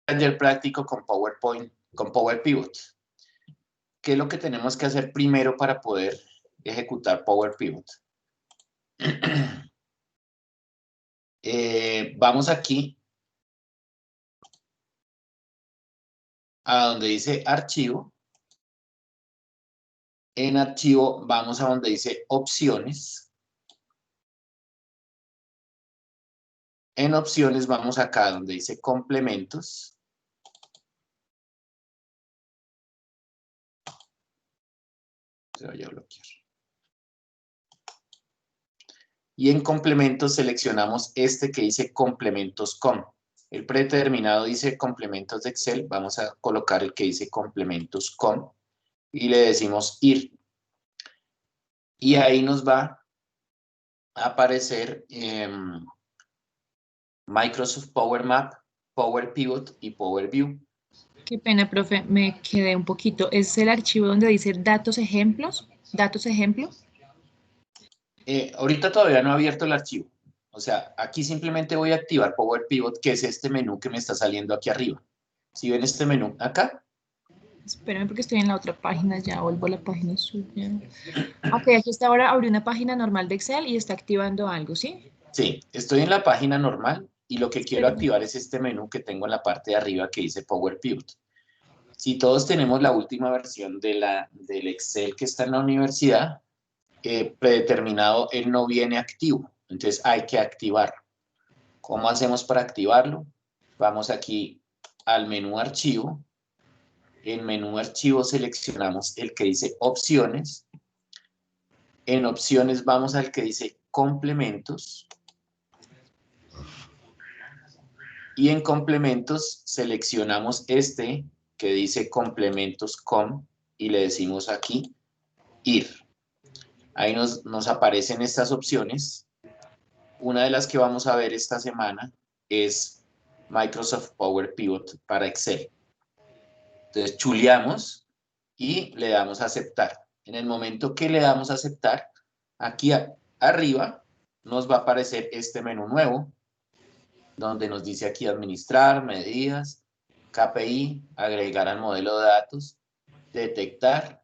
taller práctico con PowerPoint, con Power Pivot. ¿Qué es lo que tenemos que hacer primero para poder ejecutar Power Pivot? Vamos aquí a donde dice archivo. En archivo vamos a donde dice opciones. En opciones vamos acá donde dice complementos. Se vaya a bloquear. Y en complementos seleccionamos este que dice complementos com. El predeterminado dice complementos de Excel. Vamos a colocar el que dice complementos com. Y le decimos ir. Y ahí nos va a aparecer Microsoft Power Map, Power Pivot y Power View. Qué pena, profe, me quedé un poquito. ¿Es el archivo donde dice datos ejemplos? ¿Datos ejemplo? Ahorita todavía no he abierto el archivo. O sea, aquí simplemente voy a activar Power Pivot, que es este menú que me está saliendo aquí arriba. ¿Sí ven este menú acá? Espérame porque estoy en la otra página, ya vuelvo a la página suya. Ok, aquí está ahora, abrí una página normal de Excel y está activando algo, ¿sí? Sí, estoy en la página normal y lo que quiero Espérame. activar es este menú que tengo en la parte de arriba que dice Power Pivot. Si todos tenemos la última versión del Excel que está en la universidad, predeterminado, él no viene activo. Entonces hay que activarlo. ¿Cómo hacemos para activarlo? Vamos aquí al menú archivo. En menú archivo seleccionamos el que dice opciones. En opciones vamos al que dice complementos. Y en complementos seleccionamos este que dice complementos com y le decimos aquí ir. Ahí nos aparecen estas opciones. Una de las que vamos a ver esta semana es Microsoft Power Pivot para Excel. Entonces chuleamos y le damos a aceptar. En el momento que le damos a aceptar, aquí arriba nos va a aparecer este menú nuevo, donde nos dice aquí administrar, medidas, KPI, agregar al modelo de datos, detectar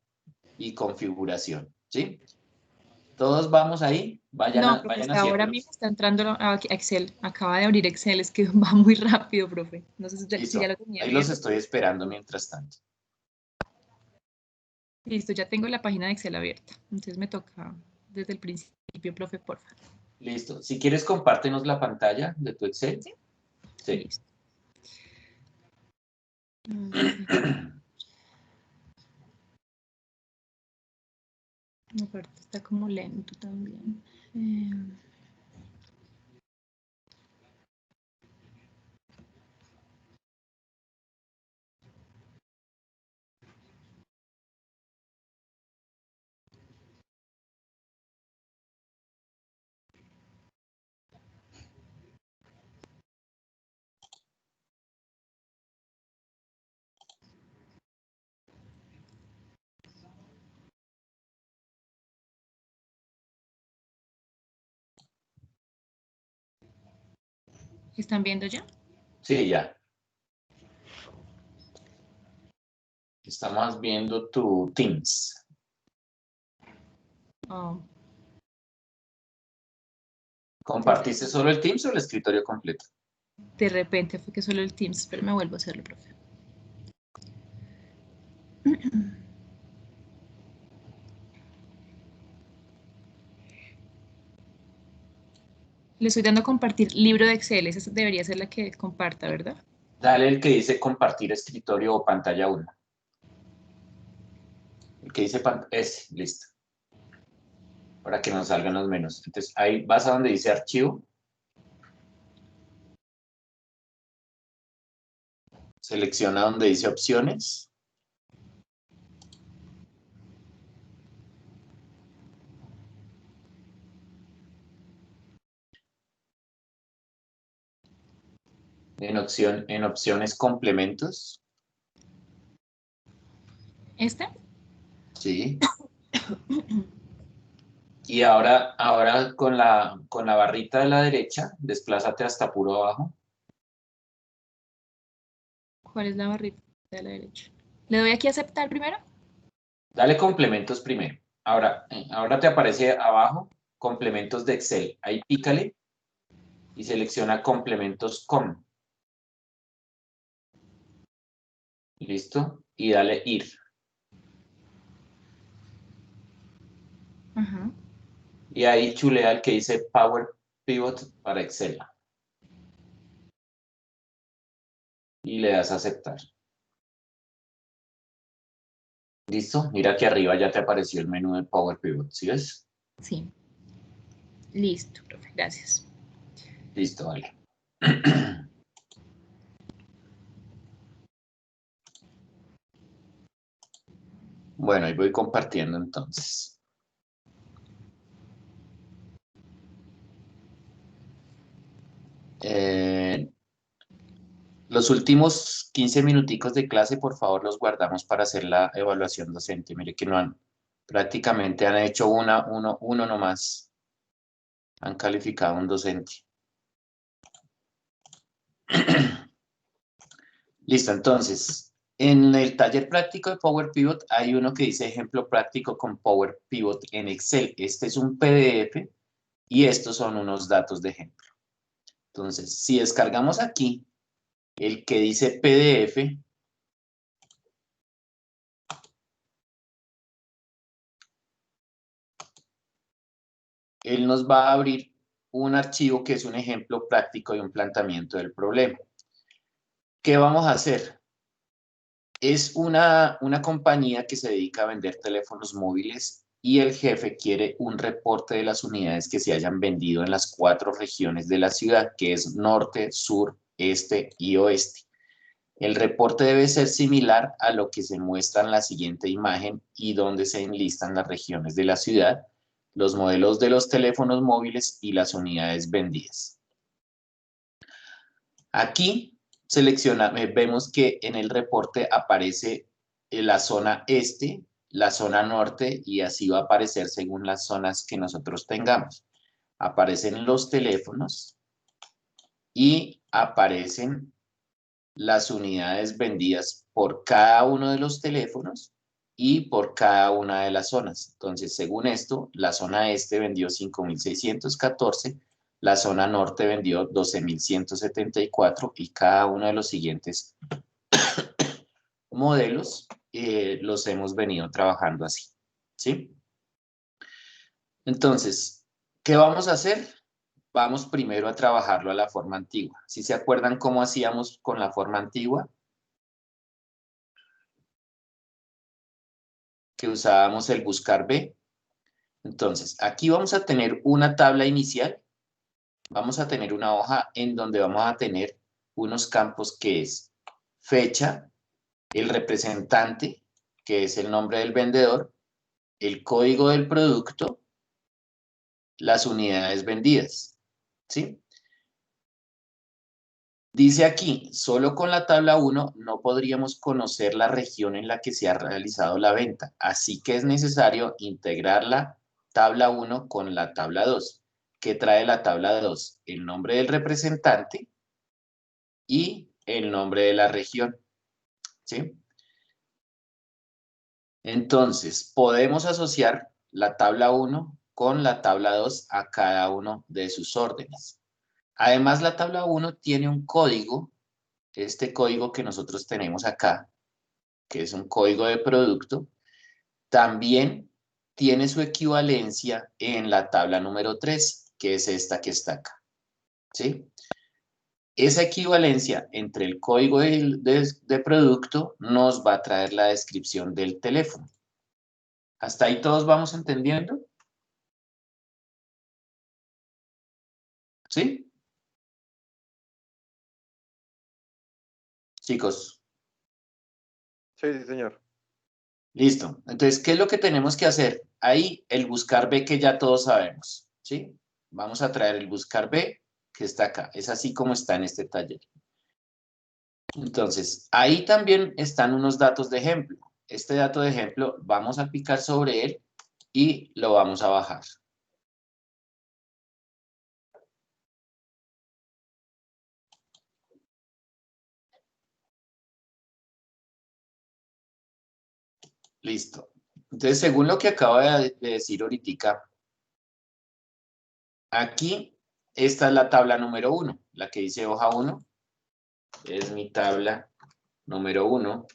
y configuración. ¿Sí? Todos vamos ahí, No, profe, vayan hasta ahora haciéndolo. mismo está entrando a Excel. Acaba de abrir Excel, es que va muy rápido, profe. No sé si ya Listo. lo tenía Ahí los abierto. estoy esperando mientras tanto. Listo, ya tengo la página de Excel abierta. Entonces me toca desde el principio, profe, porfa. Listo. Si quieres, compártenos la pantalla de tu Excel. ¿Sí? Sí. Listo. Aparte está como lento también. ¿Están viendo ya? Sí, ya. Estamos viendo tu Teams. Oh, ¿Compartiste solo el Teams o el escritorio completo? de repente fue que solo el Teams, pero me vuelvo a hacerlo, profe. Le estoy dando a compartir libro de Excel. Esa debería ser la que comparta, ¿verdad? Dale el que dice compartir escritorio o pantalla 1. El que dice ese, listo. Para que nos salgan los menús. Entonces ahí vas a donde dice archivo. Selecciona donde dice opciones. En opciones complementos. ¿Este? Sí. Y ahora con la barrita de la derecha, desplázate hasta puro abajo. ¿Cuál es la barrita de la derecha? ¿Le doy aquí a aceptar primero? Dale complementos primero. Ahora te aparece abajo complementos de Excel. Ahí pícale y selecciona complementos com. ¿Listo? Y dale ir. Ajá. Y ahí chulea el que dice Power Pivot para Excel. Y le das a aceptar. ¿Listo? Mira que arriba ya te apareció el menú de Power Pivot. ¿Sí ves? Sí. Listo, profe. Gracias. Listo, vale. Bueno, ahí voy compartiendo entonces. Los últimos 15 minuticos de clase, por favor, los guardamos para hacer la evaluación docente. Mire que prácticamente han hecho uno nomás. Han calificado un docente. Listo, entonces, en el taller práctico de Power Pivot hay uno que dice ejemplo práctico con Power Pivot en Excel. Este es un PDF y estos son unos datos de ejemplo. Entonces, si descargamos aquí el que dice PDF, él nos va a abrir un archivo que es un ejemplo práctico de un planteamiento del problema. ¿Qué vamos a hacer? Es una compañía que se dedica a vender teléfonos móviles y el jefe quiere un reporte de las unidades que se hayan vendido en las 4 regiones de la ciudad, que es norte, sur, este y oeste. El reporte debe ser similar a lo que se muestra en la siguiente imagen y donde se enlistan las regiones de la ciudad, los modelos de los teléfonos móviles y las unidades vendidas. Aquí vemos que en el reporte aparece la zona este, la zona norte y así va a aparecer según las zonas que nosotros tengamos. Aparecen los teléfonos y aparecen las unidades vendidas por cada uno de los teléfonos y por cada una de las zonas. Entonces, según esto, la zona este vendió 5.614, la zona norte vendió 12.174 y cada uno de los siguientes modelos los hemos venido trabajando así, ¿sí? Entonces, ¿qué vamos a hacer? Vamos primero a trabajarlo a la forma antigua. ¿Sí se acuerdan cómo hacíamos con la forma antigua? Que usábamos el buscar B. Entonces, aquí vamos a tener una tabla inicial, vamos a tener una hoja en donde vamos a tener unos campos que es fecha, el representante, que es el nombre del vendedor, el código del producto, las unidades vendidas, ¿sí? Dice aquí, solo con la tabla 1 no podríamos conocer la región en la que se ha realizado la venta, así que es necesario integrar la tabla 1 con la tabla 2. ¿Qué trae la tabla 2? El nombre del representante y el nombre de la región, ¿sí? Entonces, podemos asociar la tabla 1 con la tabla 2 a cada uno de sus órdenes. Además, la tabla 1 tiene un código, este código que nosotros tenemos acá, que es un código de producto, también tiene su equivalencia en la tabla número 3, que es esta que está acá, ¿sí? Esa equivalencia entre el código de producto nos va a traer la descripción del teléfono. ¿Hasta ahí todos vamos entendiendo? ¿Sí? Chicos, Sí, sí, señor. listo. Entonces, ¿qué es lo que tenemos que hacer? Ahí el buscar B que ya todos sabemos, ¿sí? Vamos a traer el buscar B que está acá. Es así como está en este taller. Entonces, ahí también están unos datos de ejemplo. Este dato de ejemplo, vamos a picar sobre él y lo vamos a bajar. Listo. Entonces, según lo que acabo de decir ahorita, aquí, esta es la tabla número 1, la que dice hoja 1. Es mi tabla número 1.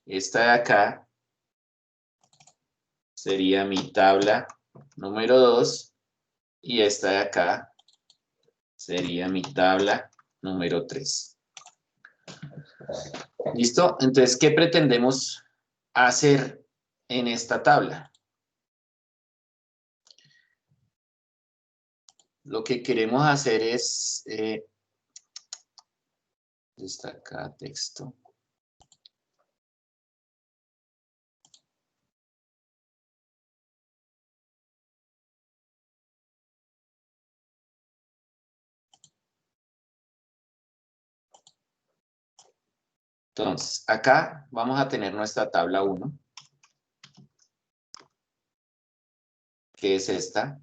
Esta de acá sería mi tabla número 2. Y esta de acá sería mi tabla número 3. ¿Listo? Entonces, ¿qué pretendemos hacer en esta tabla? Lo que queremos hacer es destacar texto. Entonces, acá vamos a tener nuestra tabla 1, que es esta.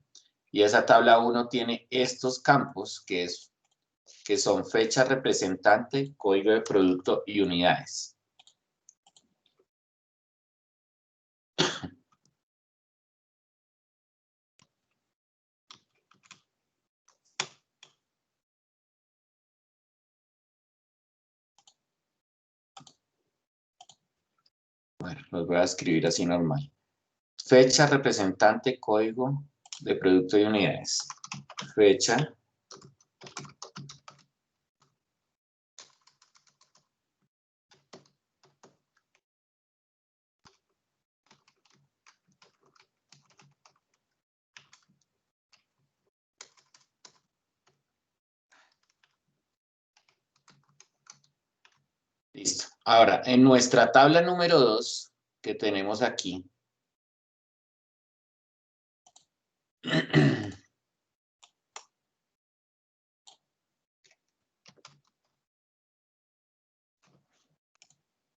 Y esa tabla 1 tiene estos campos, que son fecha representante, código de producto y unidades. Bueno, los voy a escribir así normal. Fecha representante, código de producto y unidades. Fecha listo. Ahora, en nuestra tabla número 2, que tenemos aquí,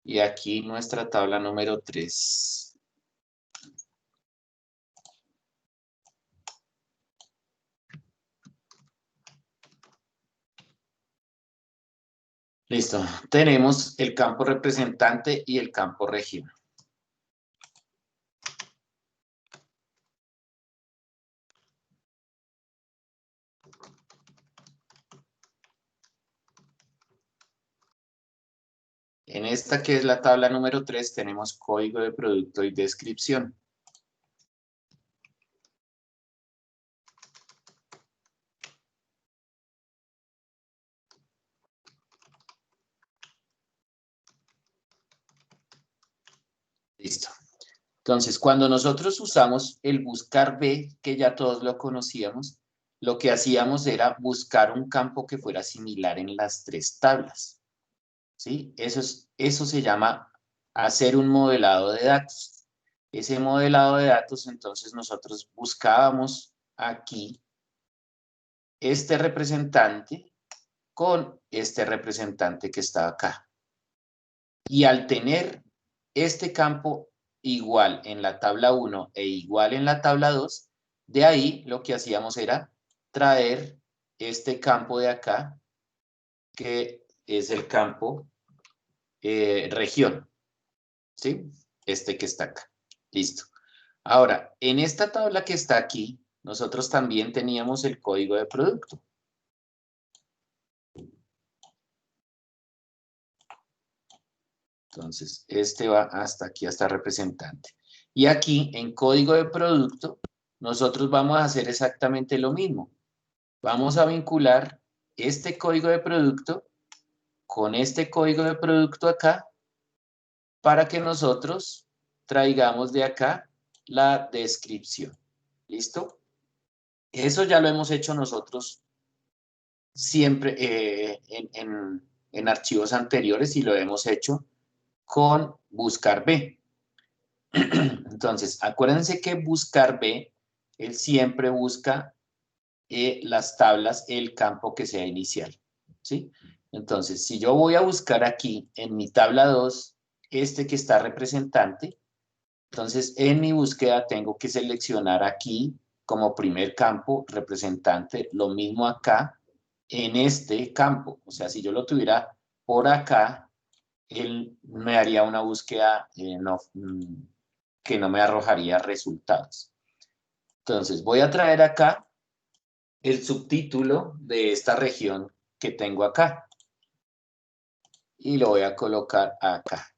y aquí nuestra tabla número 3. Listo. Tenemos el campo representante y el campo región. En esta que es la tabla número 3 tenemos código de producto y descripción. Listo. Entonces, cuando nosotros usamos el buscar B, que ya todos lo conocíamos, lo que hacíamos era buscar un campo que fuera similar en las 3 tablas. ¿Sí? Eso se llama hacer un modelado de datos. Ese modelado de datos, entonces nosotros buscábamos aquí este representante con este representante que está acá. Y al tener este campo igual en la tabla 1 e igual en la tabla 2, de ahí lo que hacíamos era traer este campo de acá, que es el campo región, ¿sí? Este que está acá. Listo. Ahora, en esta tabla que está aquí, nosotros también teníamos el código de producto. Entonces, este va hasta aquí, hasta representante. Y aquí, en código de producto, nosotros vamos a hacer exactamente lo mismo. Vamos a vincular este código de producto con este código de producto acá para que nosotros traigamos de acá la descripción. ¿Listo? Eso ya lo hemos hecho nosotros siempre en archivos anteriores y lo hemos hecho con buscar B. Entonces, acuérdense que buscar B, él siempre busca las tablas, el campo que sea inicial, ¿sí? Entonces, si yo voy a buscar aquí en mi tabla 2, este que está representante, entonces en mi búsqueda tengo que seleccionar aquí como primer campo representante, lo mismo acá en este campo. O sea, si yo lo tuviera por acá, él me haría una búsqueda que no me arrojaría resultados. Entonces voy a traer acá el subtítulo de esta región que tengo acá. Y lo voy a colocar acá.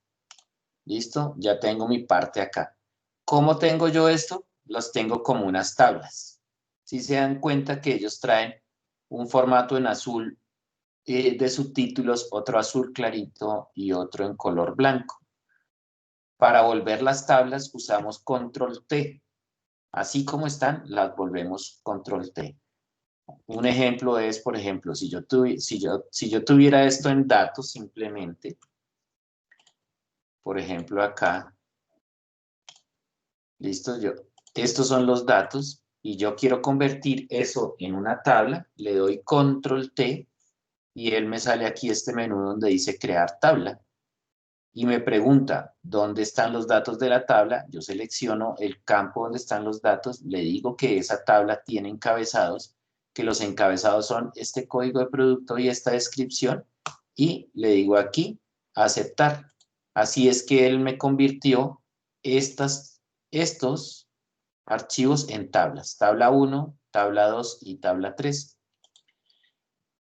¿Listo? Ya tengo mi parte acá. ¿Cómo tengo yo esto? Los tengo como unas tablas. Si se dan cuenta que ellos traen un formato en azul de subtítulos, otro azul clarito y otro en color blanco. Para volver las tablas usamos control T. Así como están, las volvemos control T. Un ejemplo es, por ejemplo, si yo tuviera esto en datos simplemente, por ejemplo acá, listo, estos son los datos y yo quiero convertir eso en una tabla, le doy control T y él me sale aquí este menú donde dice crear tabla y me pregunta dónde están los datos de la tabla. Yo selecciono el campo donde están los datos, le digo que esa tabla tiene encabezados, que los encabezados son este código de producto y esta descripción y le digo aquí aceptar. Así es que él me convirtió estos archivos en tablas, tabla 1, tabla 2 y tabla 3.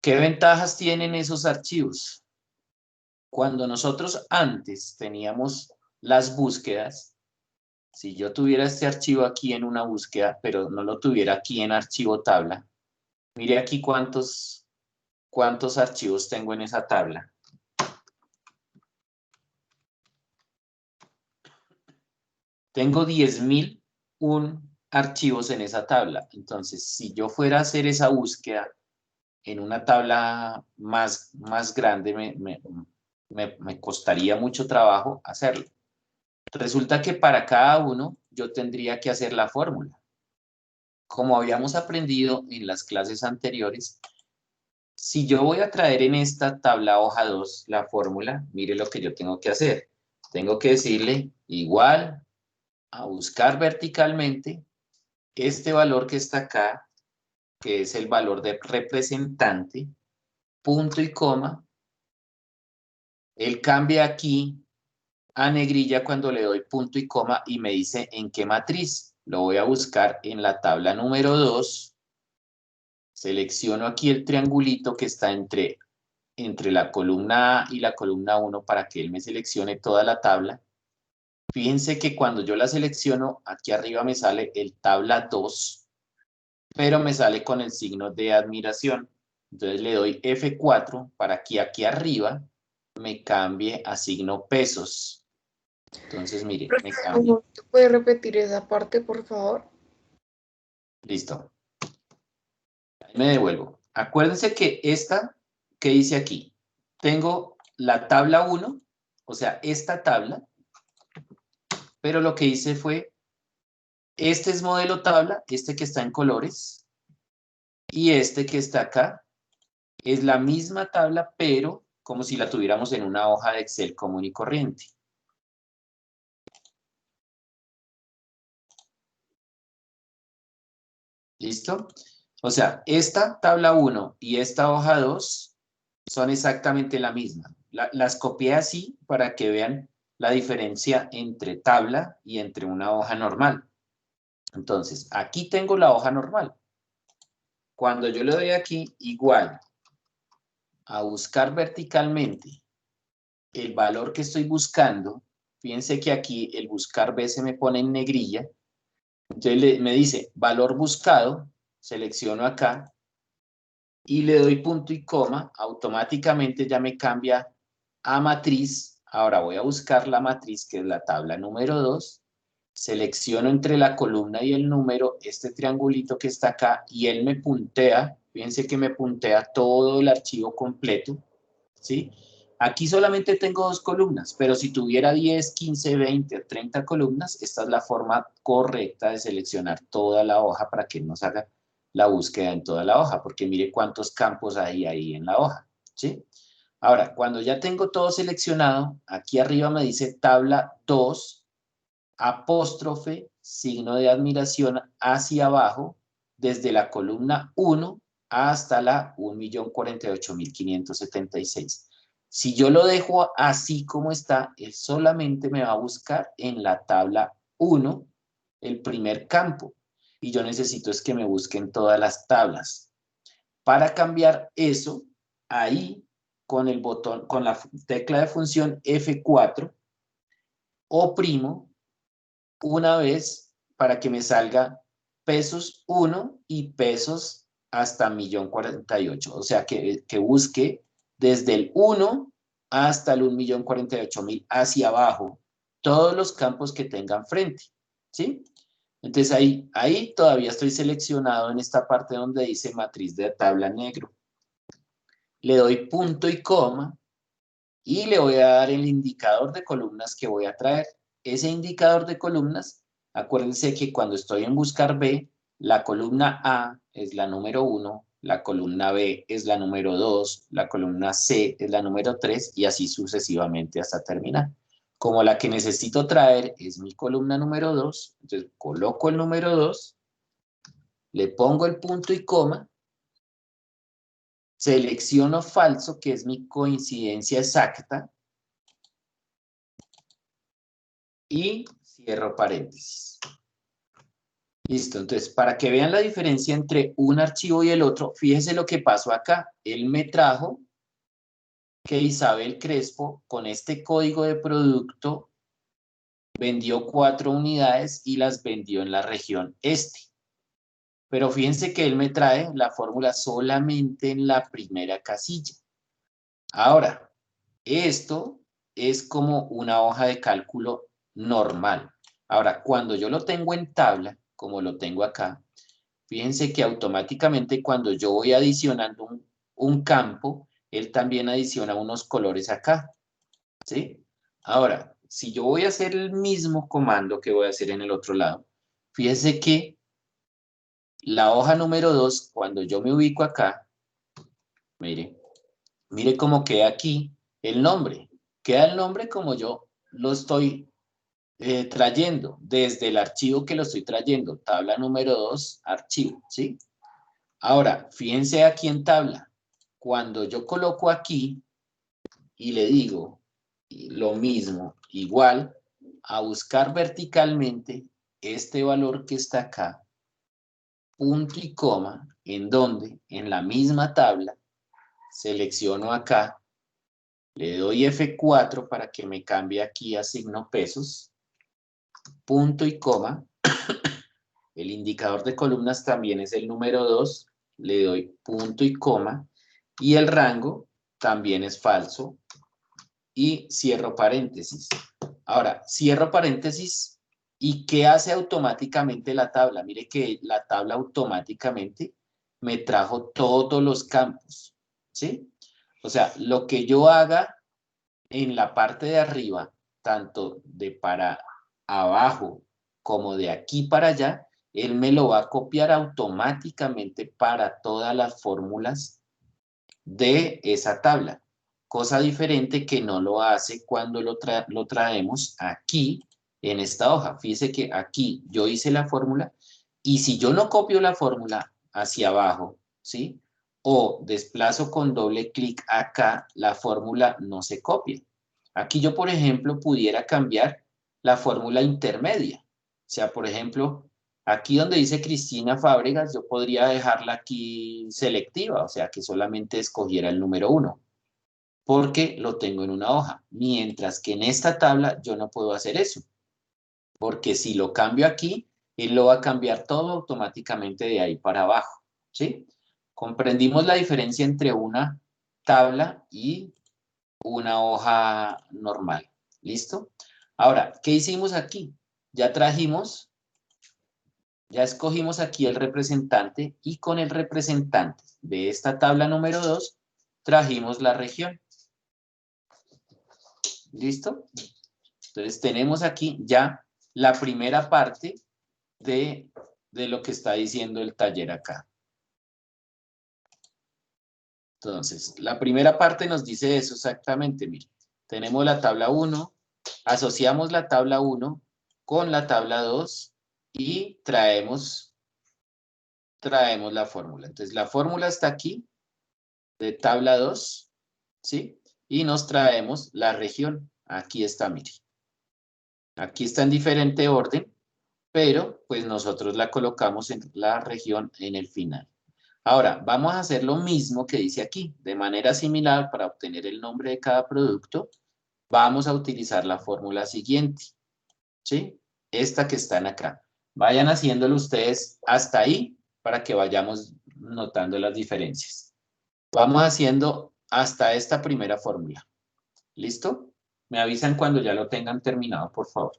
¿Qué ventajas tienen esos archivos? Cuando nosotros antes teníamos las búsquedas, si yo tuviera este archivo aquí en una búsqueda, pero no lo tuviera aquí en archivo tabla, mire aquí cuántos archivos tengo en esa tabla. Tengo 10.001 archivos en esa tabla. Entonces, si yo fuera a hacer esa búsqueda en una tabla más grande, me costaría mucho trabajo hacerlo. Resulta que para cada uno yo tendría que hacer la fórmula. Como habíamos aprendido en las clases anteriores, si yo voy a traer en esta tabla hoja 2 la fórmula, mire lo que yo tengo que hacer. Tengo que decirle igual a buscar verticalmente este valor que está acá, que es el valor de representante, punto y coma. Él cambia aquí a negrilla cuando le doy punto y coma y me dice en qué matriz. Lo voy a buscar en la tabla número 2. Selecciono aquí el triangulito que está entre la columna A y la columna 1 para que él me seleccione toda la tabla. Fíjense que cuando yo la selecciono, aquí arriba me sale el tabla 2, pero me sale con el signo de admiración. Entonces le doy F4 para que aquí arriba me cambie a signo pesos. Entonces, mire, me cambia. ¿Puedes repetir esa parte, por favor? Listo. Ahí me devuelvo. Acuérdense que esta, ¿qué dice aquí? Tengo la tabla 1, o sea, esta tabla, pero lo que hice fue, este es modelo tabla, este que está en colores, y este que está acá, es la misma tabla, pero como si la tuviéramos en una hoja de Excel común y corriente. ¿Listo? O sea, esta tabla 1 y esta hoja 2 son exactamente la misma. Las copié así para que vean la diferencia entre tabla y entre una hoja normal. Entonces, aquí tengo la hoja normal. Cuando yo le doy aquí igual a buscar verticalmente el valor que estoy buscando, fíjense que aquí el buscar B se me pone en negrilla. Entonces me dice valor buscado, selecciono acá y le doy punto y coma, automáticamente ya me cambia a matriz. Ahora voy a buscar la matriz, que es la tabla número 2. Selecciono entre la columna y el número este triangulito que está acá y él me puntea. Fíjense que me puntea todo el archivo completo, ¿sí? Aquí solamente tengo 2 columnas, pero si tuviera 10, 15, 20 o 30 columnas, esta es la forma correcta de seleccionar toda la hoja para que nos haga la búsqueda en toda la hoja, porque mire cuántos campos hay ahí en la hoja, ¿sí? Ahora, cuando ya tengo todo seleccionado, aquí arriba me dice tabla 2, apóstrofe, signo de admiración hacia abajo, desde la columna 1 hasta la 1.048.576. Si yo lo dejo así como está, él solamente me va a buscar en la tabla 1 el primer campo. Y yo necesito es que me busquen todas las tablas. Para cambiar eso, ahí con el botón, con la tecla de función F4, oprimo una vez para que me salga pesos 1 y pesos hasta 1.048.000. O sea, que busque desde el 1 hasta el 1.048.000 hacia abajo todos los campos que tengan frente, ¿sí? Entonces ahí todavía estoy seleccionado en esta parte donde dice matriz de tabla negro. Le doy punto y coma y le voy a dar el indicador de columnas que voy a traer. Ese indicador de columnas, acuérdense que cuando estoy en buscar B, la columna A es la número 1, la columna B es la número 2, la columna C es la número 3 y así sucesivamente hasta terminar. Como la que necesito traer es mi columna número 2, entonces coloco el número 2, le pongo el punto y coma, selecciono falso, que es mi coincidencia exacta, y cierro paréntesis. Listo, entonces, para que vean la diferencia entre un archivo y el otro, fíjense lo que pasó acá. Él me trajo que Isabel Crespo, con este código de producto, vendió 4 unidades y las vendió en la región este. Pero fíjense que él me trae la fórmula solamente en la primera casilla. Ahora, esto es como una hoja de cálculo normal. Ahora, cuando yo lo tengo en tabla, como lo tengo acá, fíjense que automáticamente cuando yo voy adicionando un campo, él también adiciona unos colores acá, ¿sí? Ahora, si yo voy a hacer el mismo comando que voy a hacer en el otro lado, fíjense que la hoja número 2, cuando yo me ubico acá, mire cómo queda aquí el nombre. Queda el nombre como yo lo estoy trayendo, desde el archivo que lo estoy trayendo, tabla número 2, archivo, ¿sí? Ahora, fíjense aquí en tabla, cuando yo coloco aquí y le digo lo mismo, igual, a buscar verticalmente este valor que está acá, punto y coma, ¿en dónde? En la misma tabla, selecciono acá, le doy F4 para que me cambie aquí a signo pesos, punto y coma, el indicador de columnas también es el número 2, le doy punto y coma, y el rango también es falso, y cierro paréntesis. Ahora, cierro paréntesis, ¿y qué hace automáticamente la tabla? Mire que la tabla automáticamente me trajo todos los campos, ¿sí? O sea, lo que yo haga en la parte de arriba, tanto de para abajo como de aquí para allá, él me lo va a copiar automáticamente para todas las fórmulas de esa tabla. Cosa diferente que no lo hace cuando lo traemos aquí en esta hoja. Fíjese que aquí yo hice la fórmula y si yo no copio la fórmula hacia abajo, ¿sí? O desplazo con doble clic acá, la fórmula no se copia. Aquí yo, por ejemplo, pudiera cambiar la fórmula intermedia. O sea, por ejemplo, aquí donde dice Cristina Fábregas, yo podría dejarla aquí selectiva, o sea, que solamente escogiera el número 1, porque lo tengo en una hoja. Mientras que en esta tabla yo no puedo hacer eso, porque si lo cambio aquí, él lo va a cambiar todo automáticamente de ahí para abajo, ¿sí? Comprendimos la diferencia entre una tabla y una hoja normal. ¿Listo? Ahora, ¿qué hicimos aquí? Ya trajimos, ya escogimos aquí el representante y con el representante de esta tabla número 2 trajimos la región. ¿Listo? Entonces tenemos aquí ya la primera parte de lo que está diciendo el taller acá. Entonces, la primera parte nos dice eso exactamente, mire. Tenemos la tabla 1, asociamos la tabla 1 con la tabla 2 y traemos la fórmula. Entonces, la fórmula está aquí, de tabla 2, ¿sí? Y nos traemos la región. Aquí está, mire. Aquí está en diferente orden, pero pues nosotros la colocamos en la región en el final. Ahora, vamos a hacer lo mismo que dice aquí. De manera similar, para obtener el nombre de cada producto, vamos a utilizar la fórmula siguiente, ¿sí? Esta que están acá. Vayan haciéndolo ustedes hasta ahí para que vayamos notando las diferencias. Vamos haciendo hasta esta primera fórmula. ¿Listo? Me avisan cuando ya lo tengan terminado, por favor.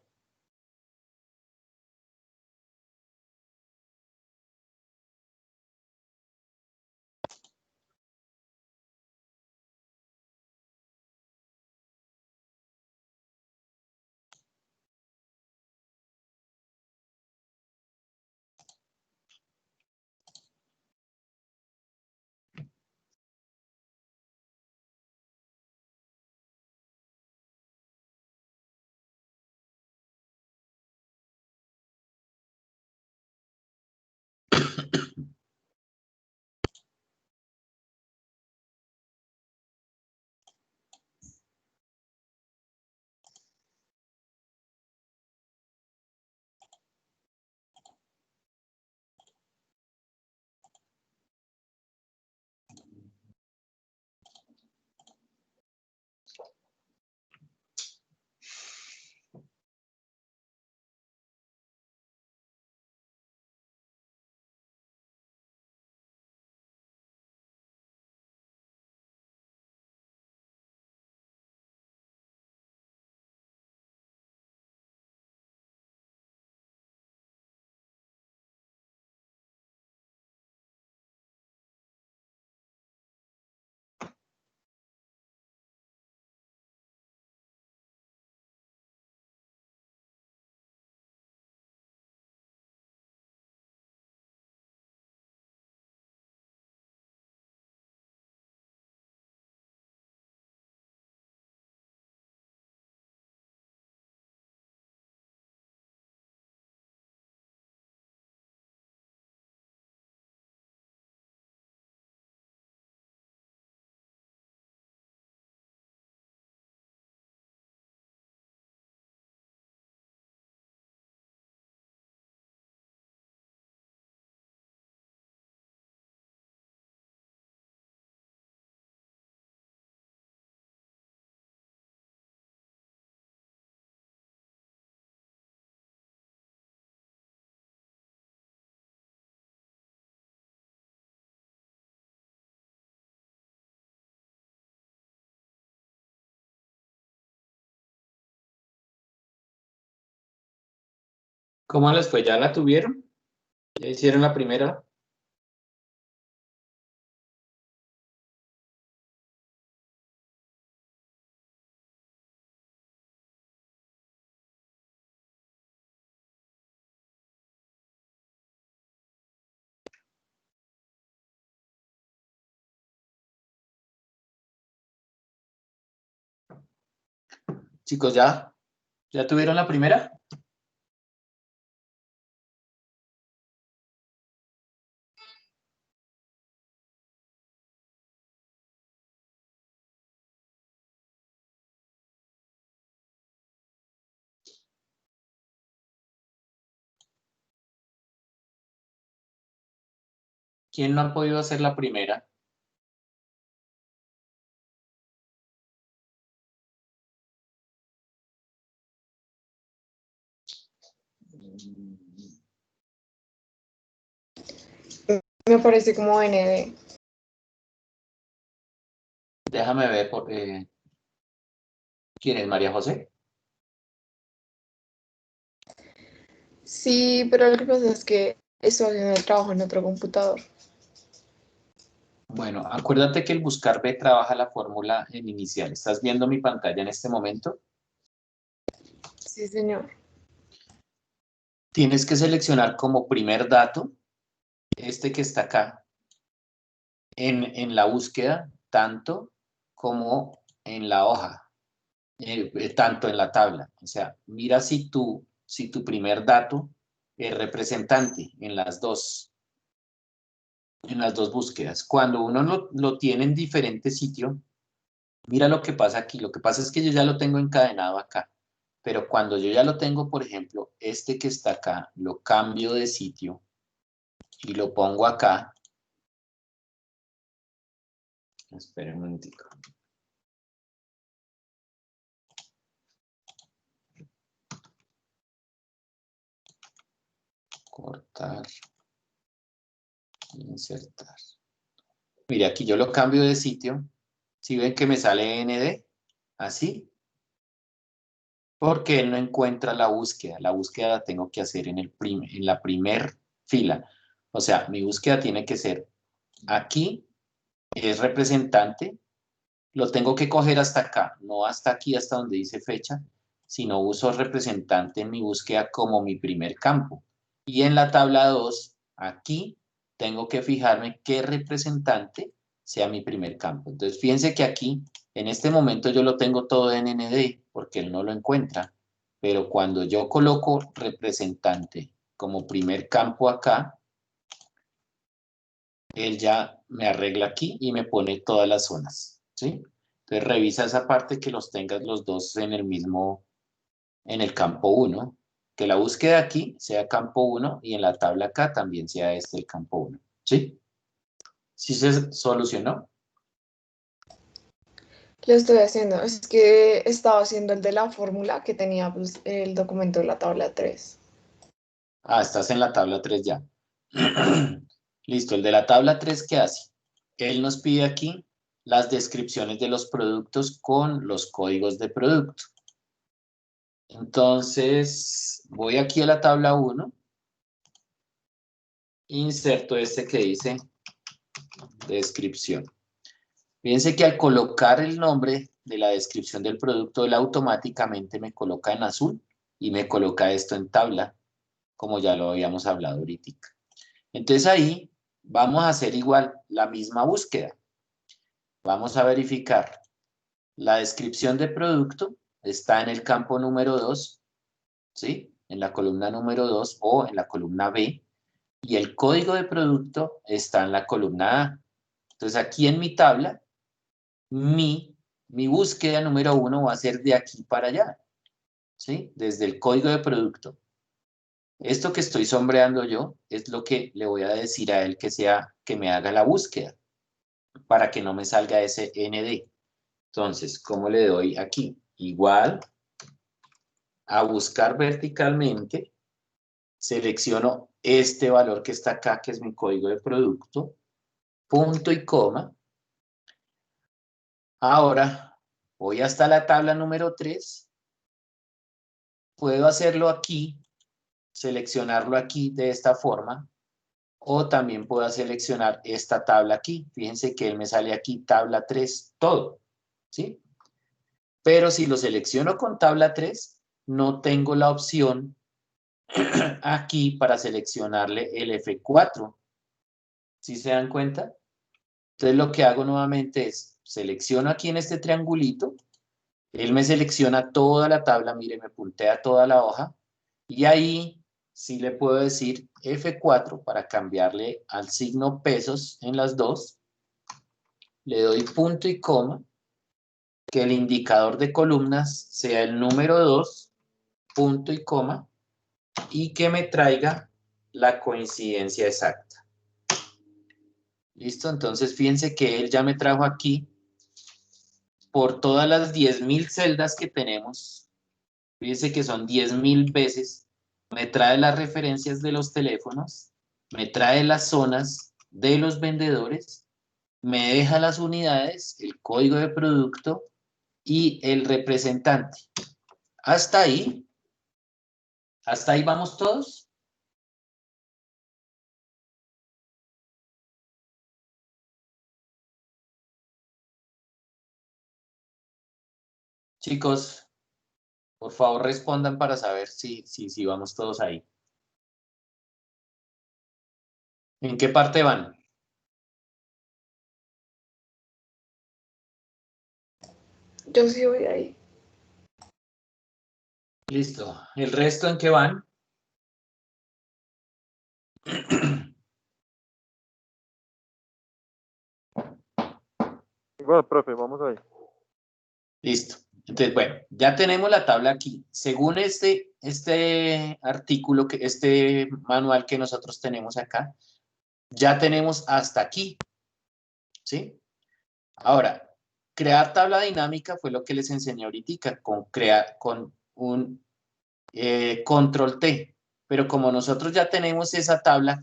¿Cómo les fue? ¿Ya la tuvieron? ¿Ya hicieron la primera? Chicos, ¿ya? ¿Ya tuvieron la primera? ¿Quién no ha podido hacer la primera? Me parece como ND. Déjame ver. ¿Quién es María José? Sí, pero lo que pasa es que estoy haciendo el trabajo en otro computador. Bueno, acuérdate que el buscar B trabaja la fórmula en inicial. ¿Estás viendo mi pantalla en este momento? Sí, señor. Tienes que seleccionar como primer dato este que está acá en la búsqueda, tanto como en la hoja, tanto en la tabla. O sea, mira si tu primer dato es representante en las dos búsquedas. Cuando uno lo tiene en diferente sitio, mira lo que pasa aquí. Lo que pasa es que yo ya lo tengo encadenado acá. Pero cuando yo ya lo tengo, por ejemplo, este que está acá, lo cambio de sitio y lo pongo acá. Esperen un momentico. Cortar. Insertar. Mire, aquí yo lo cambio de sitio. ¿Sí ven que me sale ND? Así. Porque él no encuentra la búsqueda. La búsqueda la tengo que hacer en la primer fila. O sea, mi búsqueda tiene que ser aquí, es representante. Lo tengo que coger hasta acá, no hasta aquí, hasta donde dice fecha, sino uso representante en mi búsqueda como mi primer campo. Y en la tabla 2, aquí, tengo que fijarme qué representante sea mi primer campo. Entonces, fíjense que aquí, en este momento yo lo tengo todo en ND, porque él no lo encuentra. Pero cuando yo coloco representante como primer campo acá, él ya me arregla aquí y me pone todas las zonas, ¿sí? Entonces revisa esa parte que los tengas los dos en el mismo, en el campo 1, que la búsqueda aquí sea campo 1 y en la tabla acá también sea el campo 1, ¿sí? ¿Sí se solucionó? Lo estoy haciendo. Es que estaba haciendo el de la fórmula que tenía pues, el documento de la tabla 3. Ah, estás en la tabla 3 ya. Listo, el de la tabla 3, ¿qué hace? Él nos pide aquí las descripciones de los productos con los códigos de producto. Entonces, voy aquí a la tabla 1, inserto este que dice descripción. Fíjense que al colocar el nombre de la descripción del producto, él automáticamente me coloca en azul y me coloca esto en tabla, como ya lo habíamos hablado ahorita. Entonces ahí vamos a hacer igual la misma búsqueda. Vamos a verificar. La descripción de producto está en el campo número 2, ¿sí? En la columna número 2 o en la columna B. Y el código de producto está en la columna A. Entonces aquí en mi tabla, mi búsqueda número 1 va a ser de aquí para allá, ¿sí? Desde el código de producto. Esto que estoy sombreando yo es lo que le voy a decir a él que me haga la búsqueda para que no me salga ese ND. Entonces, ¿cómo le doy aquí? Igual a buscar verticalmente, selecciono este valor que está acá, que es mi código de producto, punto y coma. Ahora voy hasta la tabla número 3. Puedo hacerlo aquí, seleccionarlo aquí de esta forma, o también puedo seleccionar esta tabla aquí. Fíjense que él me sale aquí tabla 3, todo, ¿sí? Pero si lo selecciono con tabla 3, no tengo la opción aquí para seleccionarle el F4. ¿Sí se dan cuenta? Entonces lo que hago nuevamente es, selecciono aquí en este triangulito, él me selecciona toda la tabla, mire, me puntea toda la hoja, y ahí sí le puedo decir F4 para cambiarle al signo pesos en las dos, le doy punto y coma, que el indicador de columnas sea el número 2, punto y coma, y que me traiga la coincidencia exacta. ¿Listo? Entonces fíjense que él ya me trajo aquí por todas las 10.000 celdas que tenemos. Fíjense que son 10.000 veces. Me trae las referencias de los teléfonos, me trae las zonas de los vendedores, me deja las unidades, el código de producto y el representante. Hasta ahí vamos todos. Chicos, por favor respondan para saber si vamos todos ahí. ¿En qué parte van? Yo sí voy ahí. Listo. ¿El resto en qué van? Igual, profe, vamos ahí. Listo. Entonces, bueno, ya tenemos la tabla aquí. Según este artículo, este manual que nosotros tenemos acá, ya tenemos hasta aquí, ¿sí? Ahora, crear tabla dinámica fue lo que les enseñé ahorita con un control T. Pero como nosotros ya tenemos esa tabla,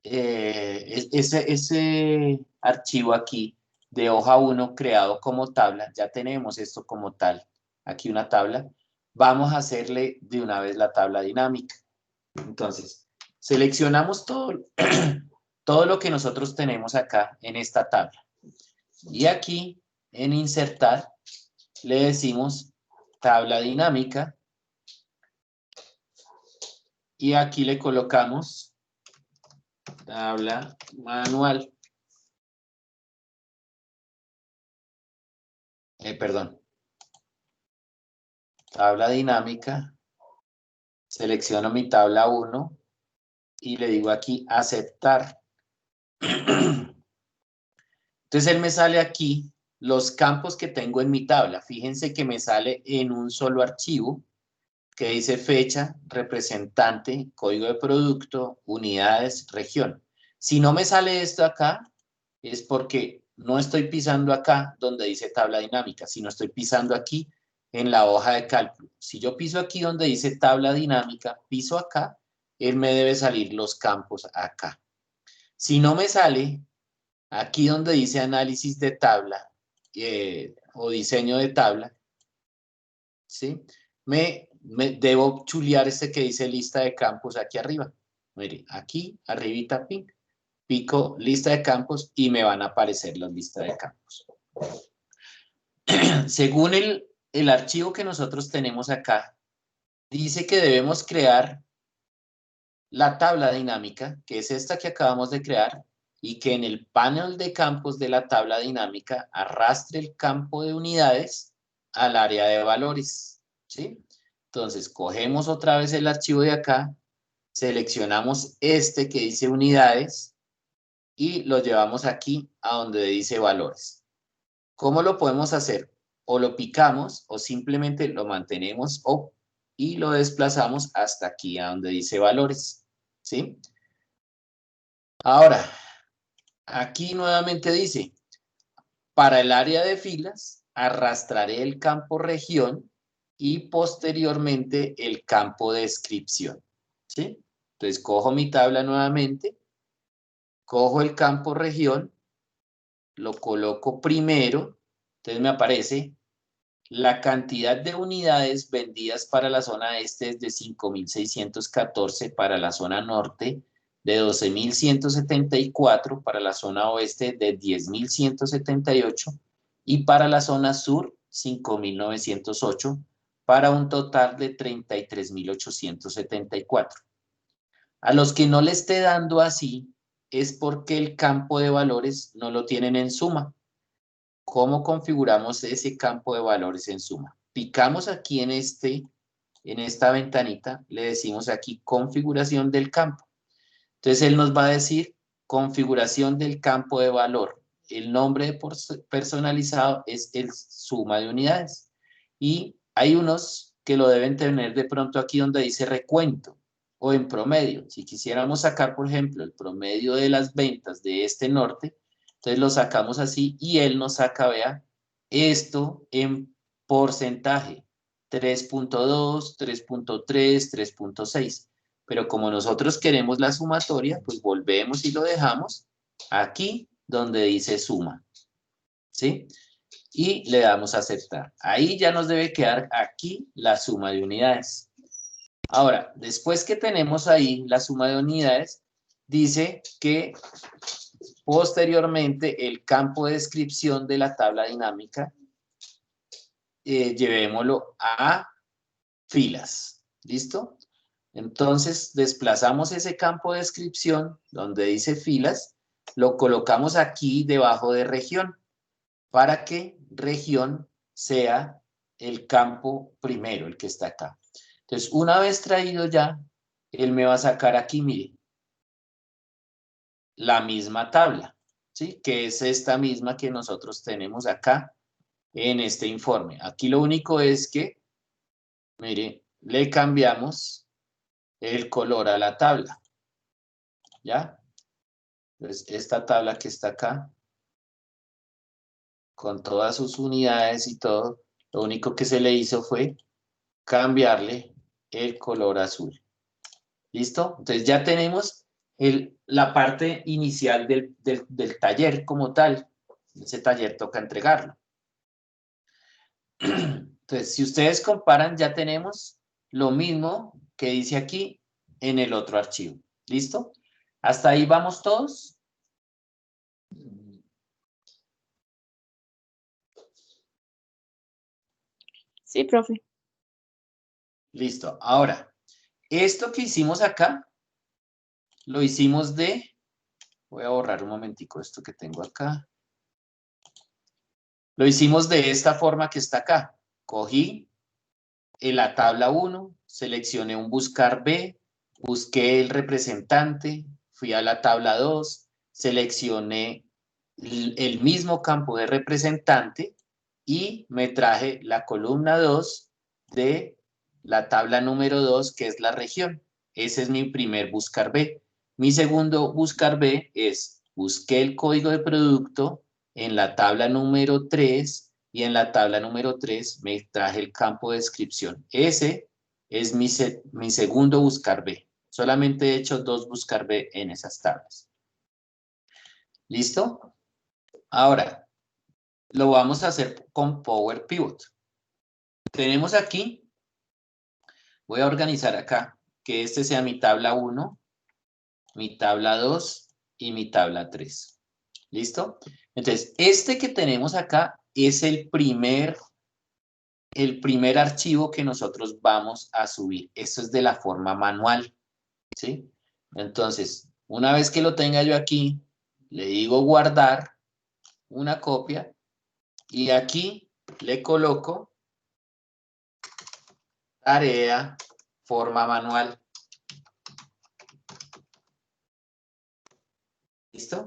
ese archivo aquí de hoja 1 creado como tabla, ya tenemos esto como tal, aquí una tabla, vamos a hacerle de una vez la tabla dinámica. Entonces, seleccionamos todo, todo lo que nosotros tenemos acá en esta tabla. Y aquí, en insertar, le decimos tabla dinámica. Y aquí le colocamos tabla manual. Perdón. Tabla dinámica. Selecciono mi tabla 1 y le digo aquí aceptar. Entonces él me sale aquí los campos que tengo en mi tabla. Fíjense que me sale en un solo archivo que dice fecha, representante, código de producto, unidades, región. Si no me sale esto acá, es porque no estoy pisando acá donde dice tabla dinámica, sino estoy pisando aquí en la hoja de cálculo. Si yo piso aquí donde dice tabla dinámica, piso acá, él me debe salir los campos acá. Si no me sale, aquí donde dice análisis de tabla o diseño de tabla, ¿sí? Me debo chulear este que dice lista de campos aquí arriba. Mire, aquí, arribita, pico lista de campos y me van a aparecer las listas de campos. Según el archivo que nosotros tenemos acá, dice que debemos crear la tabla dinámica, que es esta que acabamos de crear, y que en el panel de campos de la tabla dinámica arrastre el campo de unidades al área de valores, ¿sí? Entonces, cogemos otra vez el archivo de acá, seleccionamos este que dice unidades y lo llevamos aquí a donde dice valores. ¿Cómo lo podemos hacer? O lo picamos o simplemente lo mantenemos y lo desplazamos hasta aquí a donde dice valores, ¿sí? Ahora, aquí nuevamente dice, para el área de filas, arrastraré el campo región y posteriormente el campo descripción, ¿sí? Entonces, cojo mi tabla nuevamente, cojo el campo región, lo coloco primero, entonces me aparece la cantidad de unidades vendidas para la zona este es de 5.614, para la zona norte de 12.174, para la zona oeste de 10.178 y para la zona sur 5.908, para un total de 33.874. A los que no le esté dando así es porque el campo de valores no lo tienen en suma. ¿Cómo configuramos ese campo de valores en suma? Picamos aquí en esta ventanita, le decimos aquí configuración del campo. Entonces él nos va a decir configuración del campo de valor. El nombre personalizado es el suma de unidades. Y hay unos que lo deben tener de pronto aquí donde dice recuento o en promedio. Si quisiéramos sacar, por ejemplo, el promedio de las ventas de este norte, entonces lo sacamos así y él nos saca, vea, esto en porcentaje. 3.2, 3.3, 3.6. Pero como nosotros queremos la sumatoria, pues volvemos y lo dejamos aquí donde dice suma, ¿sí? Y le damos a aceptar. Ahí ya nos debe quedar aquí la suma de unidades. Ahora, después que tenemos ahí la suma de unidades, dice que posteriormente el campo de descripción de la tabla dinámica llevémoslo a filas. ¿Listo? Entonces, desplazamos ese campo de descripción donde dice filas, lo colocamos aquí debajo de región para que región sea el campo primero, el que está acá. Entonces, una vez traído ya, él me va a sacar aquí, mire, la misma tabla, ¿sí? Que es esta misma que nosotros tenemos acá en este informe. Aquí lo único es que, mire, le cambiamos el color a la tabla, ¿ya? Entonces, esta tabla que está acá, con todas sus unidades y todo, lo único que se le hizo fue cambiarle el color azul. ¿Listo? Entonces ya tenemos la parte inicial del taller como tal. Ese taller toca entregarlo. Entonces, si ustedes comparan, ya tenemos lo mismo que dice aquí en el otro archivo. ¿Listo? ¿Hasta ahí vamos todos? Sí, profe. Listo. Ahora, esto que hicimos acá, lo hicimos voy a borrar un momentico esto que tengo acá. Lo hicimos de esta forma que está acá. Cogí en la tabla 1, seleccioné un buscar B, busqué el representante, fui a la tabla 2, seleccioné el mismo campo de representante y me traje la columna 2 de la tabla número 2, que es la región. Ese es mi primer buscar B. Mi segundo buscar B es, busqué el código de producto en la tabla número 3 y en la tabla número 3 me traje el campo de descripción. Ese es mi segundo buscar B. Solamente he hecho 2 buscar B en esas tablas. ¿Listo? Ahora, lo vamos a hacer con Power Pivot. Tenemos aquí, voy a organizar acá, que este sea mi tabla 1, mi tabla 2 y mi tabla 3. ¿Listo? Entonces, este que tenemos acá es el primer archivo que nosotros vamos a subir. Esto es de la forma manual, ¿sí? Entonces, una vez que lo tenga yo aquí, le digo guardar una copia y aquí le coloco tarea, forma manual. ¿Listo?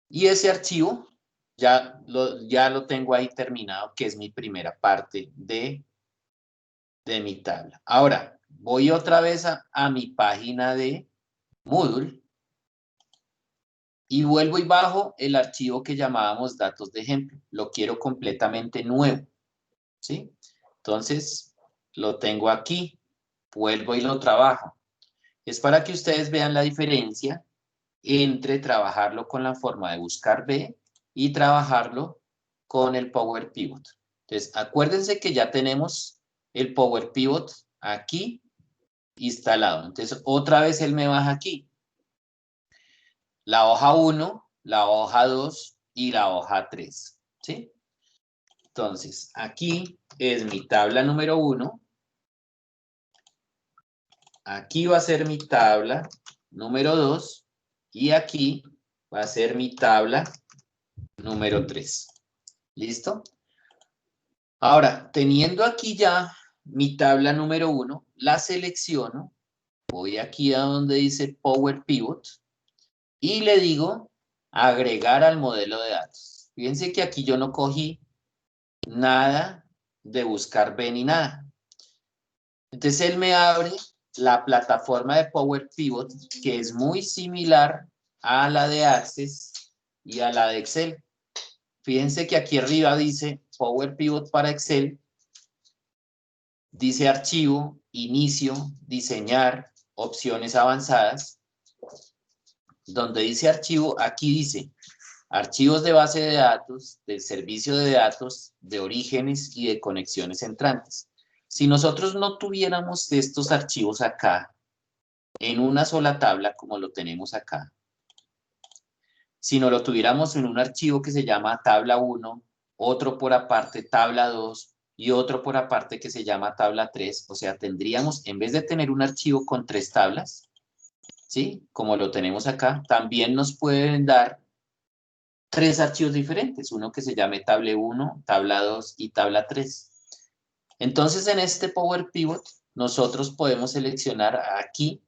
Y ese archivo ya lo tengo ahí terminado, que es mi primera parte de mi tabla. Ahora, voy otra vez a mi página de Moodle y vuelvo y bajo el archivo que llamábamos datos de ejemplo. Lo quiero completamente nuevo, ¿sí? Entonces, lo tengo aquí, vuelvo y lo trabajo. Es para que ustedes vean la diferencia entre trabajarlo con la forma de buscar B y trabajarlo con el Power Pivot. Entonces, acuérdense que ya tenemos el Power Pivot aquí instalado. Entonces, otra vez él me baja aquí. La hoja 1, la hoja 2 y la hoja 3. ¿Sí? Entonces, aquí es mi tabla número 1. Aquí va a ser mi tabla número 2. Y aquí va a ser mi tabla número 3. ¿Listo? Ahora, teniendo aquí ya mi tabla número 1, la selecciono. Voy aquí a donde dice Power Pivot. Y le digo agregar al modelo de datos. Fíjense que aquí yo no cogí nada de buscar B ni nada. Entonces él me abre la plataforma de Power Pivot, que es muy similar a la de Access y a la de Excel. Fíjense que aquí arriba dice Power Pivot para Excel, dice archivo, inicio, diseñar, opciones avanzadas. Donde dice archivo, aquí dice archivos de base de datos, del servicio de datos, de orígenes y de conexiones entrantes. Si nosotros no tuviéramos estos archivos acá, en una sola tabla como lo tenemos acá, sino lo tuviéramos en un archivo que se llama tabla 1, otro por aparte tabla 2 y otro por aparte que se llama tabla 3, o sea, tendríamos, en vez de tener un archivo con 3 tablas, ¿sí? Como lo tenemos acá, también nos pueden dar 3 archivos diferentes, uno que se llame tabla 1, tabla 2 y tabla 3. Entonces, en este Power Pivot, nosotros podemos seleccionar aquí,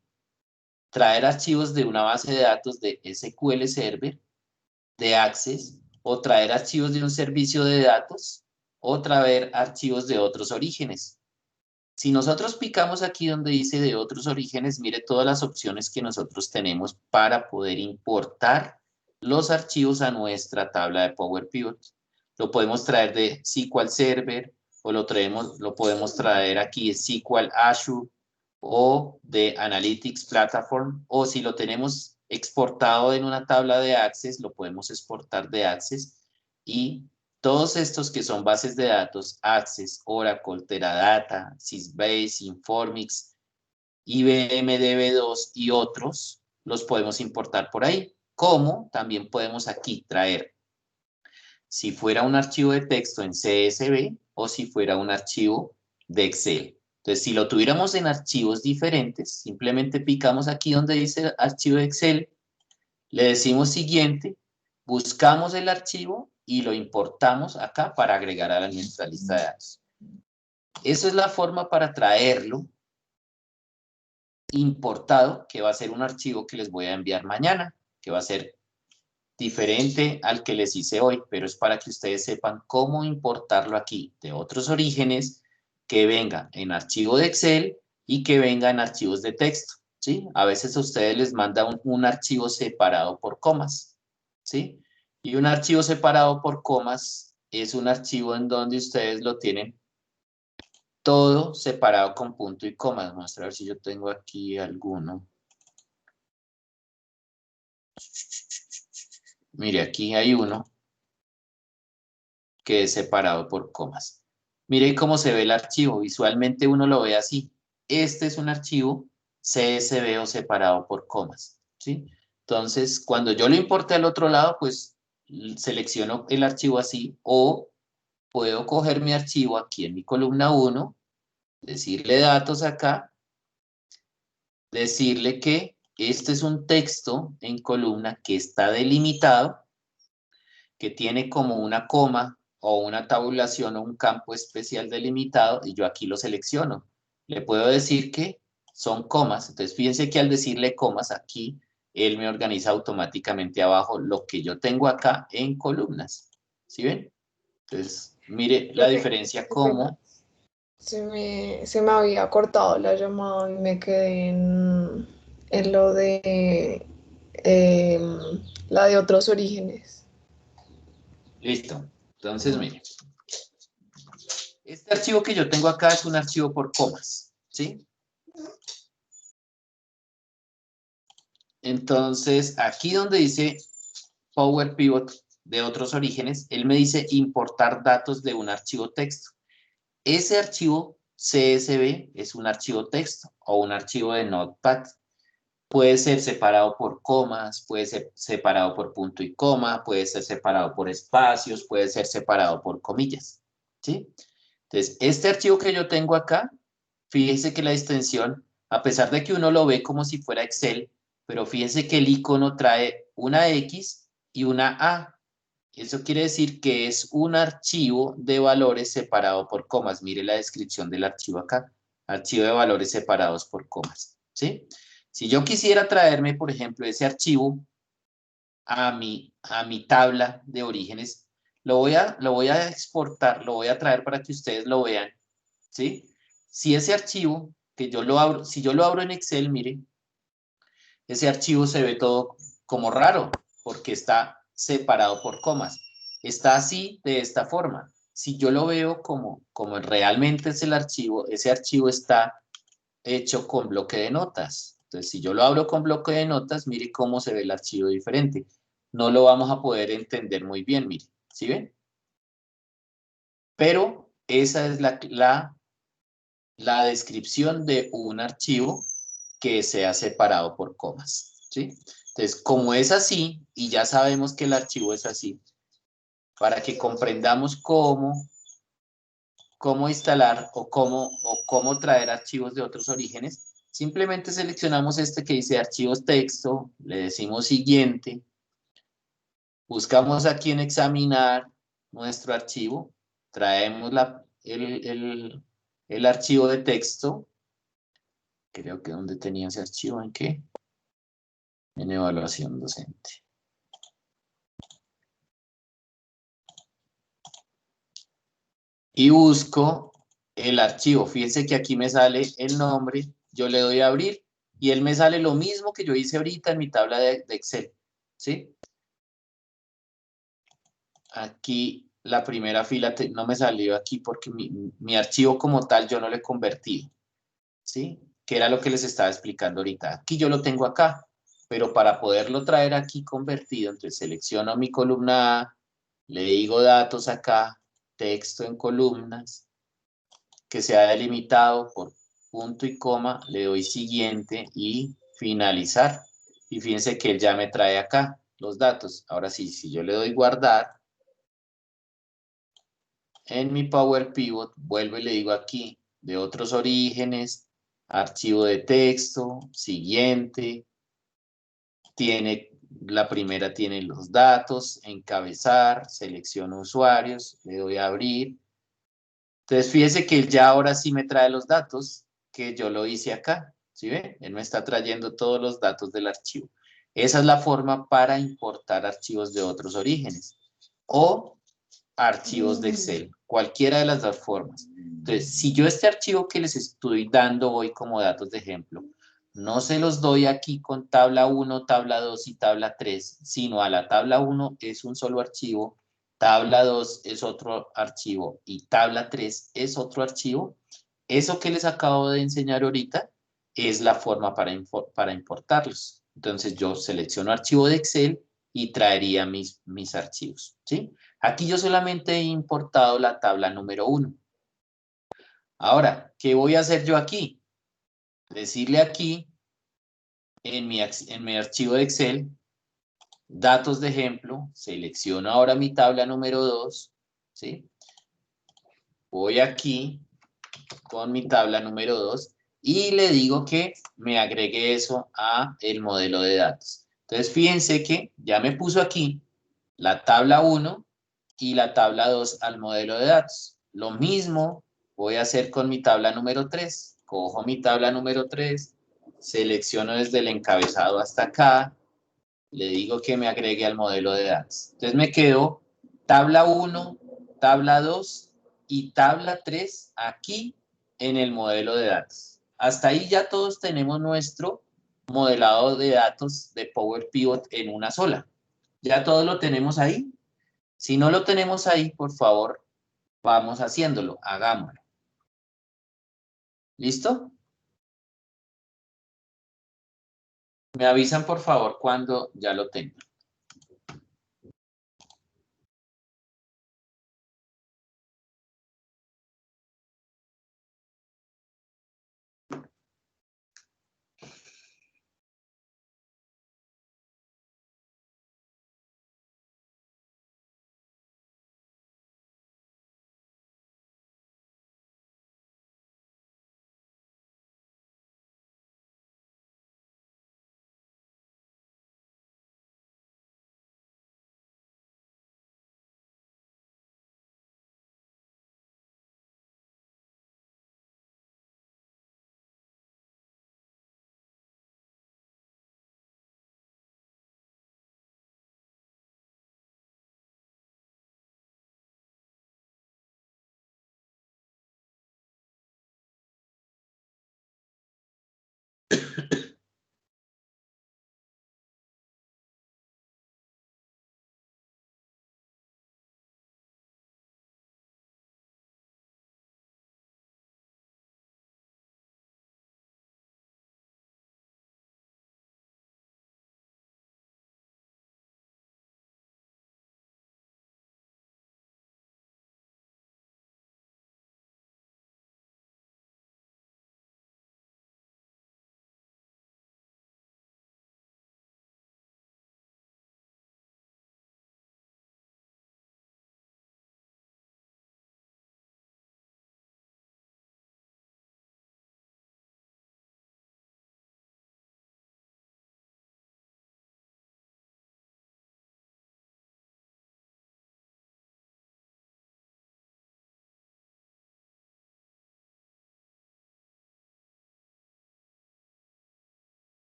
traer archivos de una base de datos de SQL Server, de Access o traer archivos de un servicio de datos, o traer archivos de otros orígenes. Si nosotros picamos aquí donde dice de otros orígenes, mire todas las opciones que nosotros tenemos para poder importar los archivos a nuestra tabla de Power Pivot. Lo podemos traer de SQL Server, o lo podemos traer aquí de SQL Azure, o de Analytics Platform, o si lo tenemos exportado en una tabla de Access, lo podemos exportar de Access, y todos estos que son bases de datos, Access, Oracle, Teradata, Sysbase, Informix, IBM DB2 y otros, los podemos importar por ahí. Como también podemos aquí traer, si fuera un archivo de texto en CSV o si fuera un archivo de Excel. Entonces, si lo tuviéramos en archivos diferentes, simplemente picamos aquí donde dice archivo de Excel, le decimos siguiente, buscamos el archivo y lo importamos acá para agregar a nuestra lista de datos. Esa es la forma para traerlo importado, que va a ser un archivo que les voy a enviar mañana, que va a ser diferente al que les hice hoy, pero es para que ustedes sepan cómo importarlo aquí de otros orígenes, que venga en archivo de Excel y que venga en archivos de texto, ¿sí? A veces a ustedes les manda un archivo separado por comas, ¿sí? Y un archivo separado por comas es un archivo en donde ustedes lo tienen todo separado con punto y comas. Vamos a ver si yo tengo aquí alguno. Mire, aquí hay uno que es separado por comas. Mire cómo se ve el archivo. Visualmente uno lo ve así. Este es un archivo CSV o separado por comas, ¿sí? Entonces, cuando yo lo importe al otro lado, pues selecciono el archivo así, o puedo coger mi archivo aquí en mi columna 1, decirle datos acá, decirle que este es un texto en columna que está delimitado, que tiene como una coma o una tabulación o un campo especial delimitado, y yo aquí lo selecciono. Le puedo decir que son comas. Entonces, fíjense que al decirle comas aquí, él me organiza automáticamente abajo lo que yo tengo acá en columnas. ¿Sí ven? Entonces, mire la Profe, diferencia qué pena. como... Se me había cortado la llamada y me quedé en lo de la de otros orígenes. Listo. Entonces, mire. Este archivo que yo tengo acá es un archivo por comas, ¿sí? Entonces, aquí donde dice Power Pivot de otros orígenes, él me dice importar datos de un archivo texto. Ese archivo CSV es un archivo texto o un archivo de Notepad. Puede ser separado por comas, puede ser separado por punto y coma, puede ser separado por espacios, puede ser separado por comillas, ¿sí? Entonces, este archivo que yo tengo acá, fíjense que la extensión, a pesar de que uno lo ve como si fuera Excel, pero fíjense que el icono trae una X y una A. Eso quiere decir que es un archivo de valores separado por comas. Mire la descripción del archivo acá. Archivo de valores separados por comas, ¿sí? Si yo quisiera traerme, por ejemplo, ese archivo a mi tabla de orígenes, lo voy a exportar, lo voy a traer para que ustedes lo vean, ¿sí? Si ese archivo, que yo lo abro, si yo lo abro en Excel, mire, ese archivo se ve todo como raro, porque está separado por comas. Está así, de esta forma. Si yo lo veo como realmente es el archivo, ese archivo está hecho con bloque de notas. Entonces, si yo lo abro con bloque de notas, mire cómo se ve el archivo diferente. No lo vamos a poder entender muy bien, mire. ¿Sí ven? Pero esa es la descripción de un archivo que sea separado por comas, ¿sí? Entonces, como es así, y ya sabemos que el archivo es así, para que comprendamos cómo instalar o cómo traer archivos de otros orígenes, simplemente seleccionamos este que dice archivos texto, le decimos siguiente, buscamos aquí en examinar nuestro archivo, traemos el archivo de texto, creo que donde tenía ese archivo, ¿en qué? En evaluación docente. y busco el archivo. Fíjense que aquí me sale el nombre, yo le doy a abrir y él me sale lo mismo que yo hice ahorita en mi tabla de Excel, ¿sí? Aquí la primera fila no me salió aquí porque mi archivo como tal yo no lo he convertido, ¿sí? Que era lo que les estaba explicando ahorita. Aquí yo lo tengo acá, pero para poderlo traer aquí convertido, entonces selecciono mi columna A, le digo datos acá, texto en columnas, que sea delimitado por punto y coma, le doy siguiente y finalizar. Y fíjense que él ya me trae acá los datos. Ahora sí, si yo le doy guardar, en mi Power Pivot vuelvo y le digo aquí, de otros orígenes, archivo de texto, siguiente, la primera tiene los datos, encabezar, selecciono usuarios, le doy a abrir. Entonces fíjese que él ya ahora sí me trae los datos que yo lo hice acá, ¿sí ve? Él me está trayendo todos los datos del archivo. Esa es la forma para importar archivos de otros orígenes o archivos de Excel, cualquiera de las dos formas. Entonces, si yo este archivo que les estoy dando hoy como datos de ejemplo, no se los doy aquí con tabla 1, tabla 2 y tabla 3, sino a la tabla 1 es un solo archivo, tabla 2 es otro archivo y tabla 3 es otro archivo. Eso que les acabo de enseñar ahorita es la forma para importarlos. Entonces yo selecciono archivo de Excel y traería mis archivos, ¿sí? Aquí yo solamente he importado la tabla número 1. Ahora, ¿qué voy a hacer yo aquí? Decirle aquí en mi archivo de Excel, datos de ejemplo, selecciono ahora mi tabla número 2, ¿sí? Voy aquí con mi tabla número 2 y le digo que me agregue eso a el modelo de datos. Entonces, fíjense que ya me puso aquí la tabla 1 y la tabla 2 al modelo de datos. Lo mismo voy a hacer con mi tabla número 3. Cojo mi tabla número 3, selecciono desde el encabezado hasta acá, le digo que me agregue al modelo de datos. Entonces me quedó tabla 1, tabla 2 y tabla 3 aquí en el modelo de datos. Hasta ahí ya todos tenemos nuestro modelado de datos de Power Pivot en una sola. Ya todo lo tenemos ahí. Si no lo tenemos ahí, por favor, vamos haciéndolo, hagámoslo. ¿Listo? Me avisan, por favor, cuando ya lo tengan.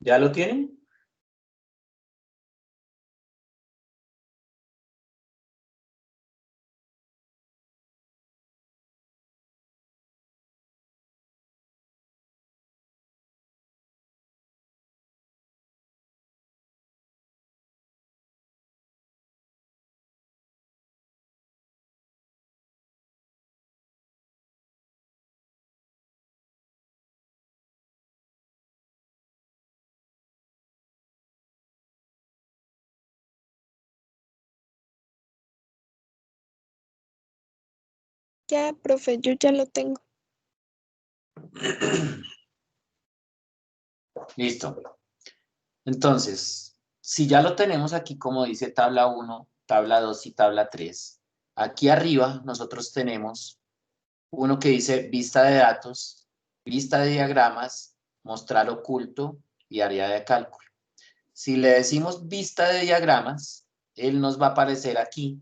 ¿Ya lo tienen? Ya, profe, yo ya lo tengo. Listo. Entonces, si ya lo tenemos aquí, como dice tabla 1, tabla 2 y tabla 3, aquí arriba nosotros tenemos uno que dice vista de datos, vista de diagramas, mostrar oculto y área de cálculo. Si le decimos vista de diagramas, él nos va a aparecer aquí,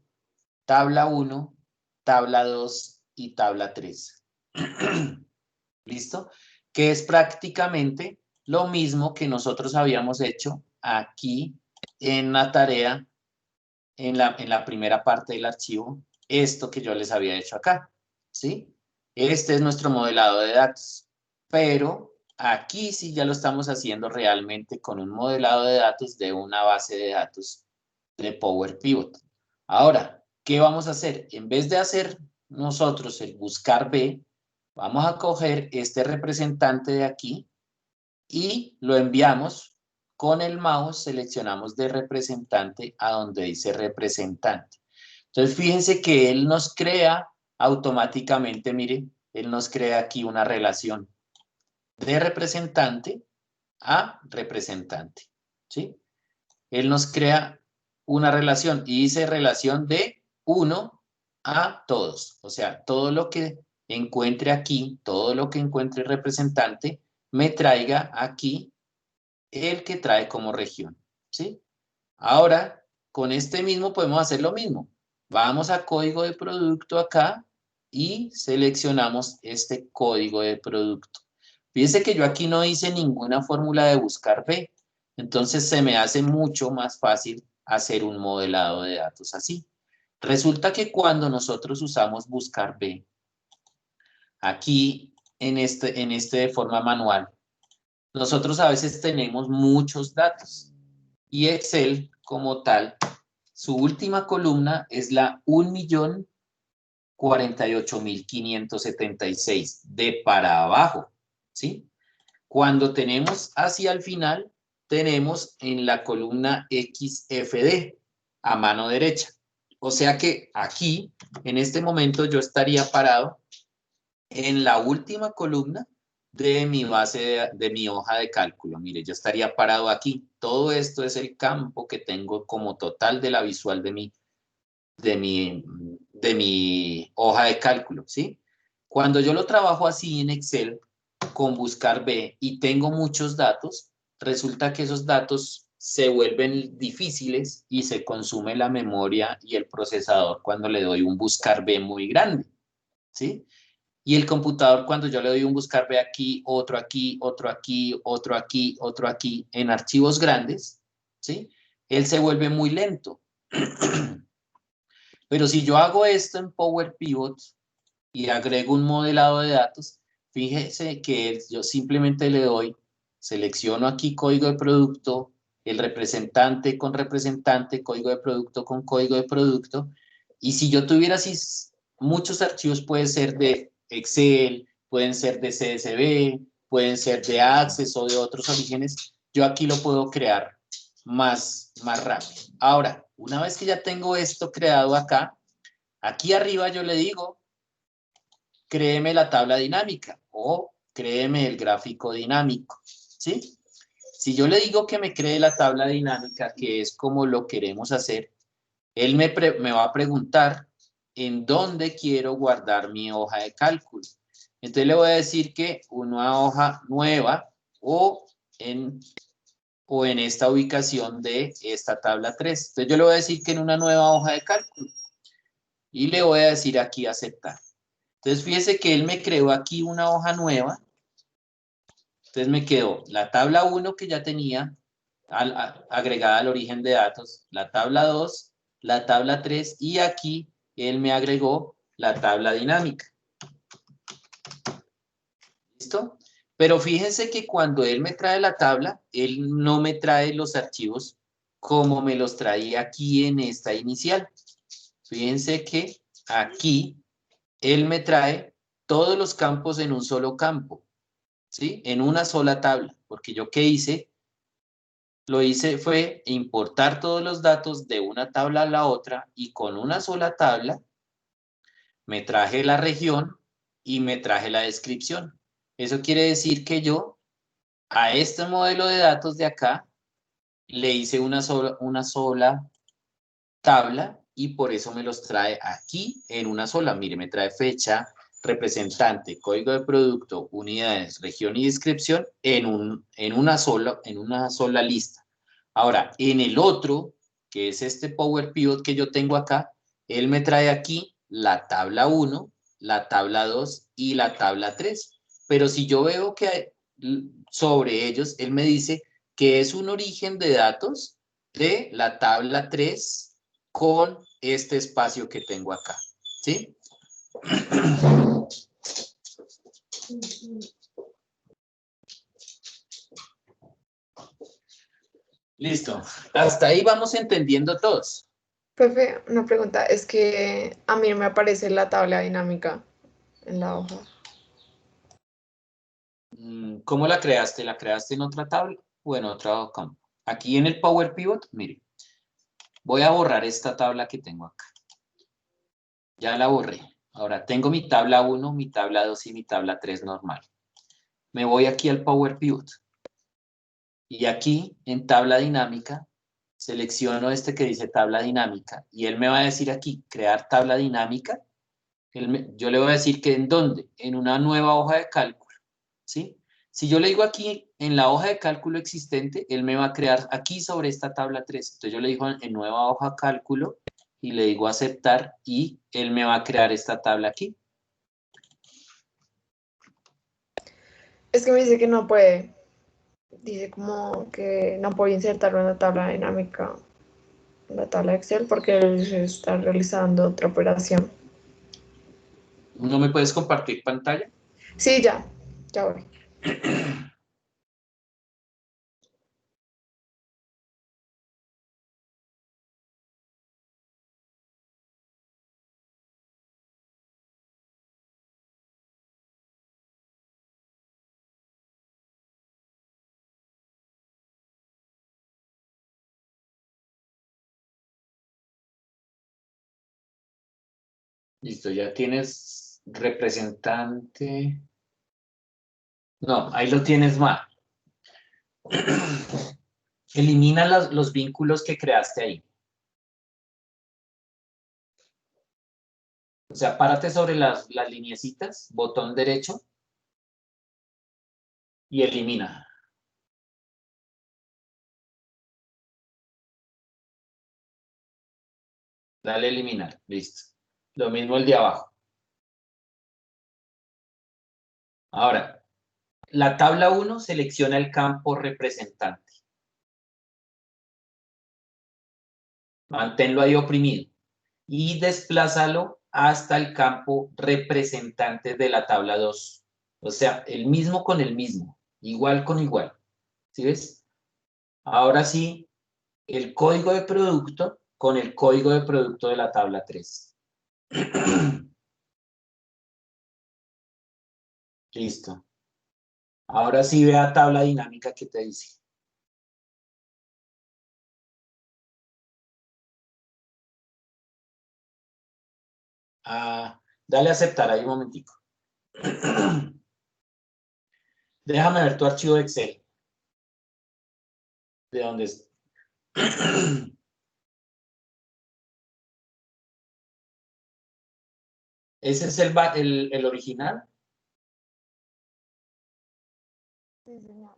tabla 1, tabla 2 y tabla 3. ¿Listo? Que es prácticamente lo mismo que nosotros habíamos hecho aquí en la tarea, en la primera parte del archivo, esto que yo les había hecho acá, ¿sí? Este es nuestro modelado de datos, pero aquí sí ya lo estamos haciendo realmente con un modelado de datos de una base de datos de Power Pivot. Ahora, ¿qué vamos a hacer? En vez de hacer nosotros el buscar B, vamos a coger este representante de aquí y lo enviamos con el mouse, seleccionamos de representante a donde dice representante. Entonces, fíjense que él nos crea automáticamente, mire, él nos crea aquí una relación de representante a representante, ¿sí? Él nos crea una relación y dice relación de 1 a todos. O sea, todo lo que encuentre aquí, todo lo que encuentre el representante, me traiga aquí el que trae como región, ¿sí? Ahora, con este mismo podemos hacer lo mismo. Vamos a código de producto acá y seleccionamos este código de producto. Fíjense que yo aquí no hice ninguna fórmula de buscar B, entonces se me hace mucho más fácil hacer un modelado de datos así. Resulta que cuando nosotros usamos buscar B, aquí en este de forma manual, nosotros a veces tenemos muchos datos y Excel como tal, su última columna es la 1.048.576 de para abajo, ¿sí? Cuando tenemos hacia el final, tenemos en la columna XFD a mano derecha. O sea que aquí, en este momento, yo estaría parado en la última columna de mi base, de mi hoja de cálculo. Mire, yo estaría parado aquí. Todo esto es el campo que tengo como total de la visual de mi hoja de cálculo, ¿sí? Cuando yo lo trabajo así en Excel, con buscar B y tengo muchos datos, resulta que esos datos se vuelven difíciles y se consume la memoria y el procesador cuando le doy un buscar B muy grande, ¿sí? Y el computador, cuando yo le doy un buscar B aquí, otro aquí, otro aquí, otro aquí, otro aquí, en archivos grandes, ¿sí? Él se vuelve muy lento. Pero si yo hago esto en Power Pivot y agrego un modelado de datos, fíjese que yo simplemente le doy, selecciono aquí código de producto, el representante con representante, código de producto con código de producto, y si yo tuviera así, muchos archivos pueden ser de Excel, pueden ser de CSV, pueden ser de Access o de otros orígenes, yo aquí lo puedo crear más rápido. Ahora, una vez que ya tengo esto creado acá, aquí arriba yo le digo, créeme la tabla dinámica o créeme el gráfico dinámico, ¿sí? Si yo le digo que me cree la tabla dinámica, que es como lo queremos hacer, él me va a preguntar en dónde quiero guardar mi hoja de cálculo. Entonces le voy a decir que una hoja nueva o en esta ubicación de esta tabla 3. Entonces yo le voy a decir que en una nueva hoja de cálculo y le voy a decir aquí aceptar. Entonces fíjese que él me creó aquí una hoja nueva Entonces me quedó la tabla 1 que ya tenía agregada al origen de datos, la tabla 2, la tabla 3 y aquí él me agregó la tabla dinámica. ¿Listo? Pero fíjense que cuando él me trae la tabla, él no me trae los archivos como me los traía aquí en esta inicial. Fíjense que aquí él me trae todos los campos en un solo campo, ¿sí? En una sola tabla, porque yo ¿qué hice? Lo hice fue importar todos los datos de una tabla a la otra y con una sola tabla me traje la región y me traje la descripción. Eso quiere decir que yo a este modelo de datos de acá le hice una sola tabla y por eso me los trae aquí en una sola. Mire, me trae fecha, representante, código de producto, unidades, región y descripción en una sola lista. Ahora, en el otro, que es este Power Pivot que yo tengo acá, él me trae aquí la tabla 1, la tabla 2 y la tabla 3. Pero si yo veo que sobre ellos, él me dice que es un origen de datos de la tabla 3 con este espacio que tengo acá, ¿sí? Listo. Hasta ahí vamos entendiendo todos. Profe, una pregunta, es que a mí no me aparece la tabla dinámica en la hoja. ¿Cómo la creaste? ¿La creaste en otra tabla o en otro campo? Aquí en el Power Pivot, mire, voy a borrar esta tabla que tengo acá. Ya la borré. Ahora tengo mi tabla 1, mi tabla 2 y mi tabla 3 normal. Me voy aquí al Power Pivot. Y aquí en tabla dinámica, selecciono este que dice tabla dinámica. Y él me va a decir aquí, crear tabla dinámica. Yo le voy a decir que en dónde, en una nueva hoja de cálculo, ¿sí? Si yo le digo aquí en la hoja de cálculo existente, él me va a crear aquí sobre esta tabla 3. Entonces yo le digo en nueva hoja de cálculo y le digo aceptar y él me va a crear esta tabla aquí. Es que me dice que no puede. Dice como que no puede insertarlo en la tabla dinámica, en la tabla Excel, porque él se está realizando otra operación. ¿No me puedes compartir pantalla? Sí, ya voy. Listo, ya tienes representante. No, ahí lo tienes mal. Elimina los vínculos que creaste ahí. O sea, párate sobre las lineecitas, botón derecho y elimina. Dale a eliminar, listo. Lo mismo el de abajo. Ahora, la tabla 1 selecciona el campo representante. Manténlo ahí oprimido. Y desplázalo hasta el campo representante de la tabla 2. O sea, el mismo con el mismo. Igual con igual. ¿Sí ves? Ahora sí, el código de producto con el código de producto de la tabla 3. Listo. Ahora sí vea tabla dinámica que te dice. Dale a aceptar ahí un momentico. Déjame ver tu archivo de Excel. ¿De dónde es? ¿Ese es el original? Sí, señor.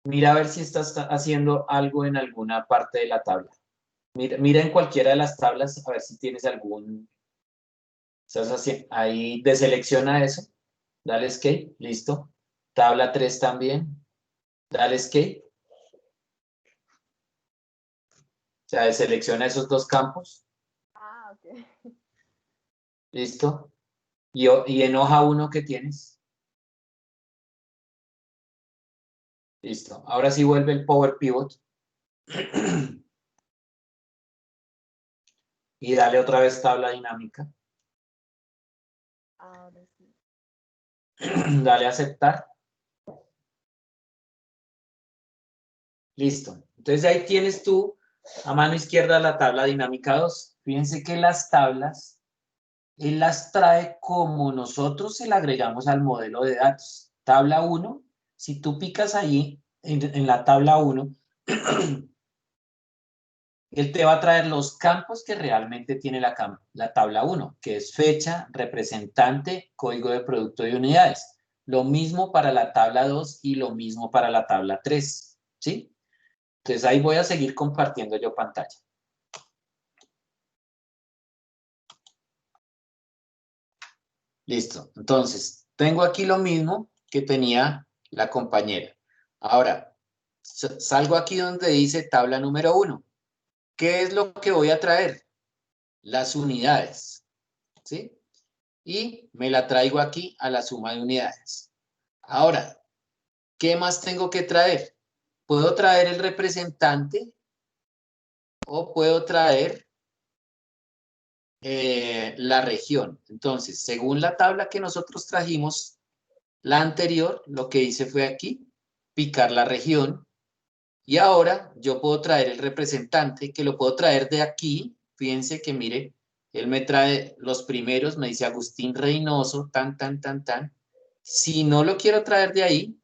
Mira a ver si estás haciendo algo en alguna parte de la tabla. Mira en cualquiera de las tablas a ver si tienes algún... Estás así, ahí deselecciona eso. Dale escape, listo. Tabla 3 también. Dale escape. O sea, selecciona esos dos campos. Ah, ok. Listo. Y en hoja 1, ¿qué tienes? Listo. Ahora sí vuelve el Power Pivot. Y dale otra vez tabla dinámica. Ahora sí. Dale a aceptar. Listo. Entonces ahí tienes tú a mano izquierda la tabla dinámica 2. Fíjense que las tablas, él las trae como nosotros se la agregamos al modelo de datos. Tabla 1, si tú picas ahí en la tabla 1, él te va a traer los campos que realmente tiene la tabla 1, que es fecha, representante, código de producto y unidades. Lo mismo para la tabla 2 y lo mismo para la tabla 3, ¿sí? Entonces ahí voy a seguir compartiendo yo pantalla. Listo. Entonces, tengo aquí lo mismo que tenía la compañera. Ahora, salgo aquí donde dice tabla número 1. ¿Qué es lo que voy a traer? Las unidades, ¿sí? Y me la traigo aquí a la suma de unidades. Ahora, ¿qué más tengo que traer? Puedo traer el representante o puedo traer la región. Entonces, según la tabla que nosotros trajimos, la anterior, lo que hice fue aquí, picar la región. Y ahora yo puedo traer el representante, que lo puedo traer de aquí. Fíjense que, mire, él me trae los primeros, me dice Agustín Reynoso, tan, tan, tan, tan. Si no lo quiero traer de ahí,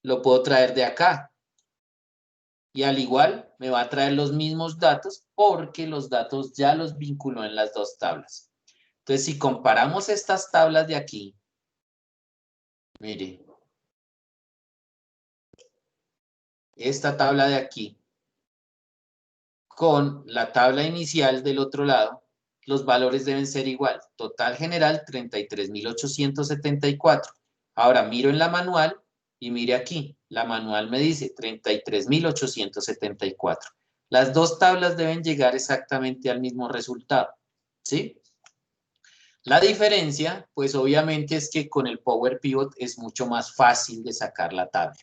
lo puedo traer de acá. Y al igual, me va a traer los mismos datos porque los datos ya los vinculó en las dos tablas. Entonces, si comparamos estas tablas de aquí, mire, esta tabla de aquí con la tabla inicial del otro lado, los valores deben ser igual. Total general, 33.874. Ahora miro en la manual y mire aquí. La manual me dice 33.874. Las dos tablas deben llegar exactamente al mismo resultado, ¿sí? La diferencia, pues obviamente es que con el Power Pivot es mucho más fácil de sacar la tabla.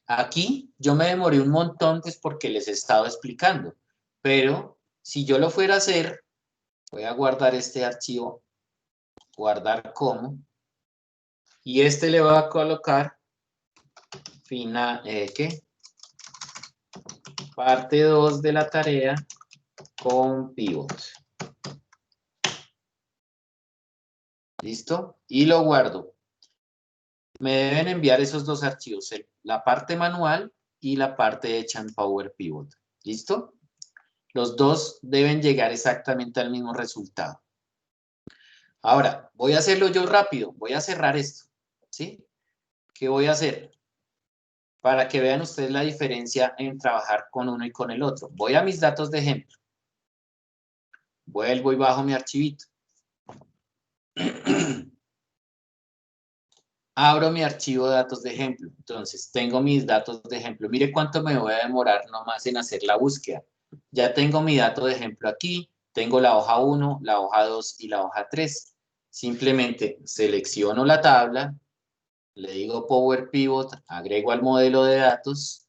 Aquí yo me demoré un montón, pues porque les he estado explicando. Pero si yo lo fuera a hacer, voy a guardar este archivo, guardar como, y este le voy a colocar ¿qué? Parte 2 de la tarea con pivot. ¿Listo? Y lo guardo. Me deben enviar esos dos archivos, la parte manual y la parte hecha en Power Pivot. ¿Listo? Los dos deben llegar exactamente al mismo resultado. Ahora, voy a hacerlo yo rápido. Voy a cerrar esto. ¿Sí? ¿Qué voy a hacer? Para que vean ustedes la diferencia en trabajar con uno y con el otro. Voy a mis datos de ejemplo. Vuelvo y bajo mi archivito. Abro mi archivo de datos de ejemplo. Entonces, tengo mis datos de ejemplo. Mire cuánto me voy a demorar nomás en hacer la búsqueda. Ya tengo mi dato de ejemplo aquí. Tengo la hoja 1, la hoja 2 y la hoja 3. Simplemente selecciono la tabla, le digo Power Pivot, agrego al modelo de datos.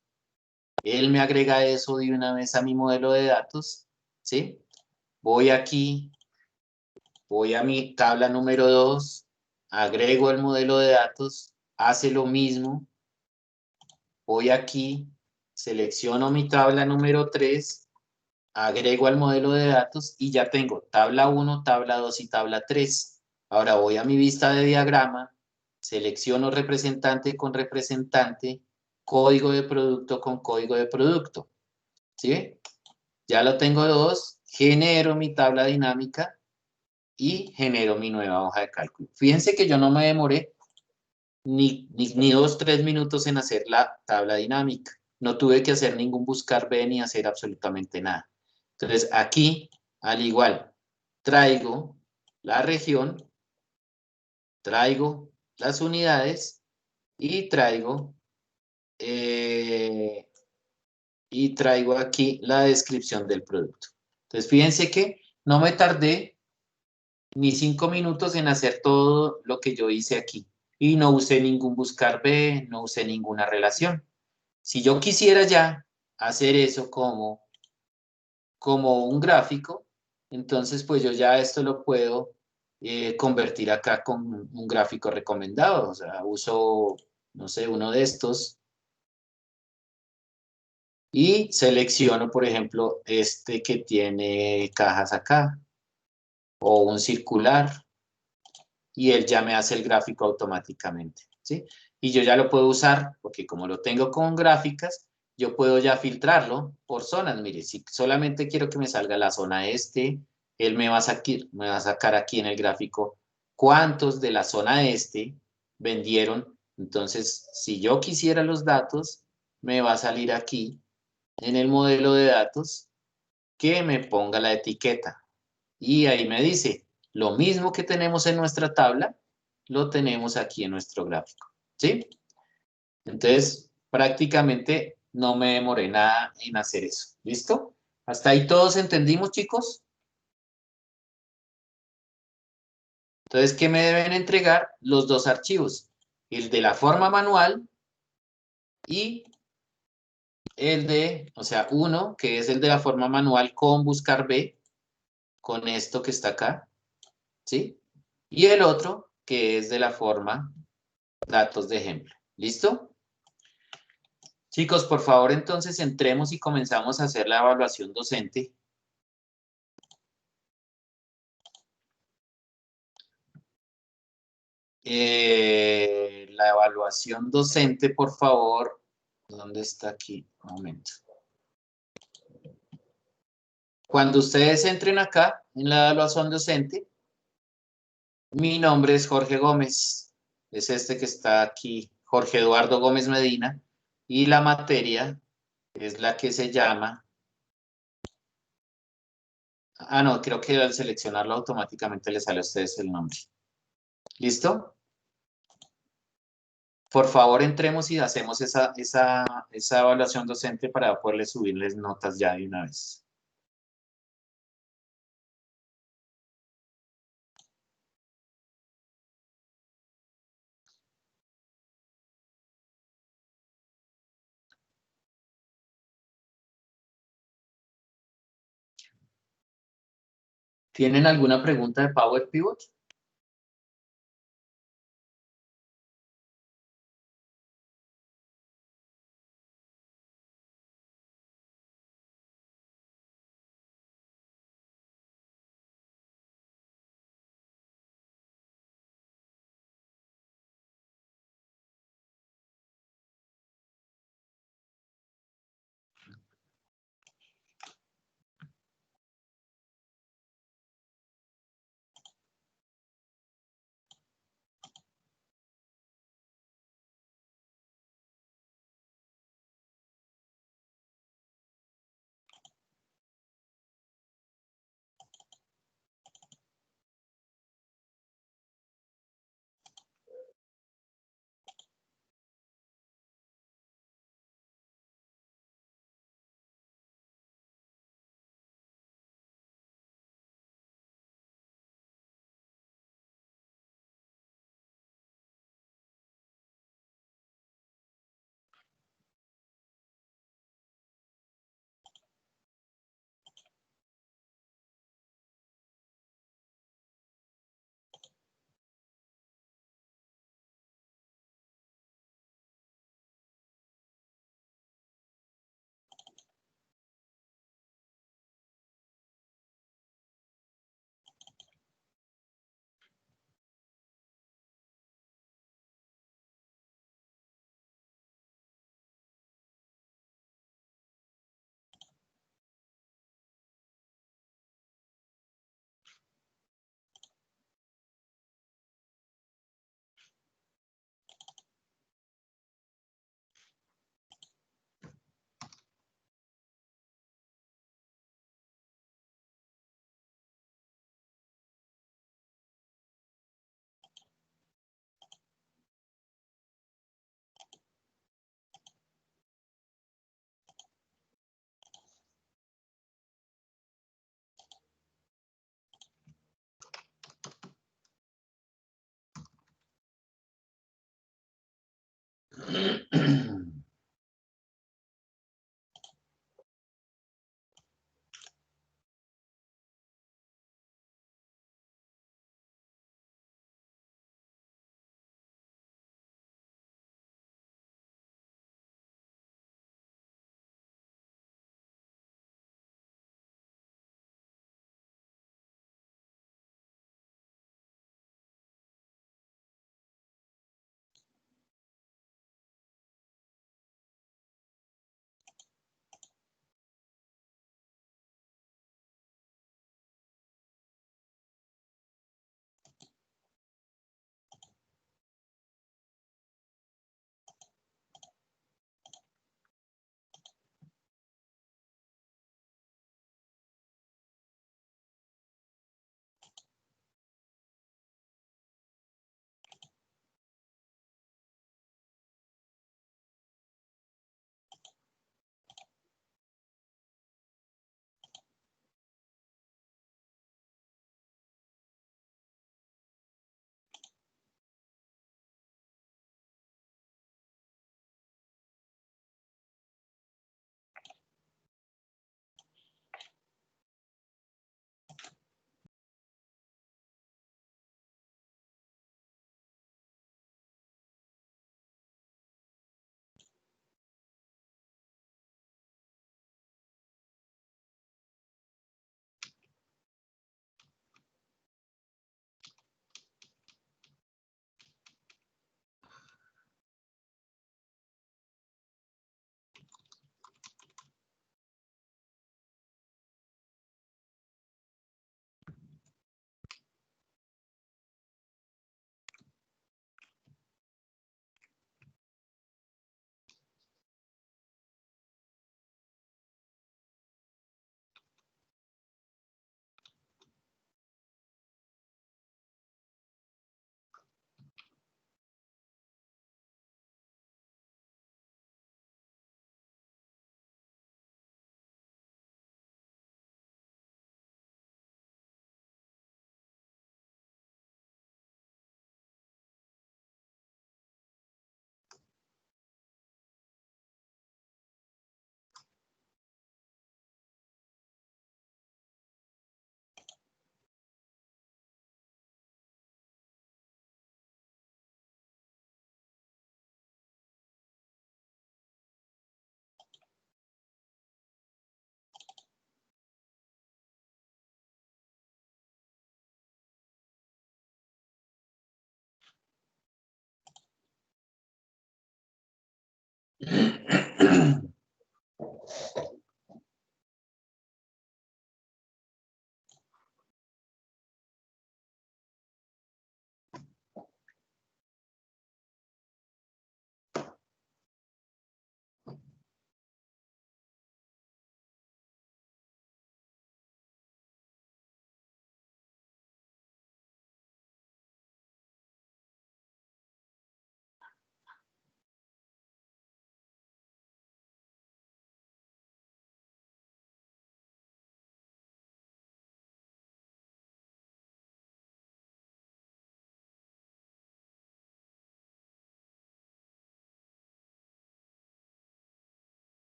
Él me agrega eso de una vez a mi modelo de datos. ¿Sí? Voy aquí, voy a mi tabla número 2, agrego el modelo de datos, hace lo mismo. Voy aquí, selecciono mi tabla número 3, agrego al modelo de datos y ya tengo tabla 1, tabla 2 y tabla 3. Ahora voy a mi vista de diagrama, selecciono representante con representante, código de producto con código de producto. ¿Sí? Ya lo tengo 2, genero mi tabla dinámica y genero mi nueva hoja de cálculo. Fíjense que yo no me demoré ni 2, 3 minutos en hacer la tabla dinámica. No tuve que hacer ningún buscar B ni hacer absolutamente nada. Entonces aquí, al igual, traigo la región, traigo las unidades y traigo aquí la descripción del producto. Entonces, fíjense que no me tardé ni 5 minutos en hacer todo lo que yo hice aquí. Y no usé ningún buscar B, no usé ninguna relación. Si yo quisiera ya hacer eso como un gráfico, entonces pues yo ya esto lo puedo convertir acá con un gráfico recomendado. O sea, uso, no sé, uno de estos y selecciono, por ejemplo, este que tiene cajas acá o un circular y él ya me hace el gráfico automáticamente, ¿sí? Y yo ya lo puedo usar porque como lo tengo con gráficas, yo puedo ya filtrarlo por zonas. Mire, si solamente quiero que me salga la zona este, él me va a sacar aquí en el gráfico cuántos de la zona este vendieron. Entonces, si yo quisiera los datos, me va a salir aquí en el modelo de datos que me ponga la etiqueta. Y ahí me dice, lo mismo que tenemos en nuestra tabla, lo tenemos aquí en nuestro gráfico, ¿sí? Entonces, prácticamente no me demoré nada en hacer eso. ¿Listo? ¿Hasta ahí todos entendimos, chicos? Entonces, ¿qué me deben entregar? Los dos archivos, el de la forma manual y el de, o sea, uno, que es el de la forma manual con buscar B, con esto que está acá, ¿sí? Y el otro, que es de la forma datos de ejemplo. ¿Listo? Chicos, por favor, entonces entremos y comenzamos a hacer la evaluación docente. La evaluación docente, por favor. ¿Dónde está aquí? Un momento. Cuando ustedes entren acá en la evaluación docente, mi nombre es Jorge Gómez. Es este que está aquí, Jorge Eduardo Gómez Medina. Y la materia es la que se llama... Ah, no, creo que al seleccionarlo automáticamente les sale a ustedes el nombre. ¿Listo? Por favor, entremos y hacemos esa evaluación docente para poderles subirles notas ya de una vez. ¿Tienen alguna pregunta de Power Pivot?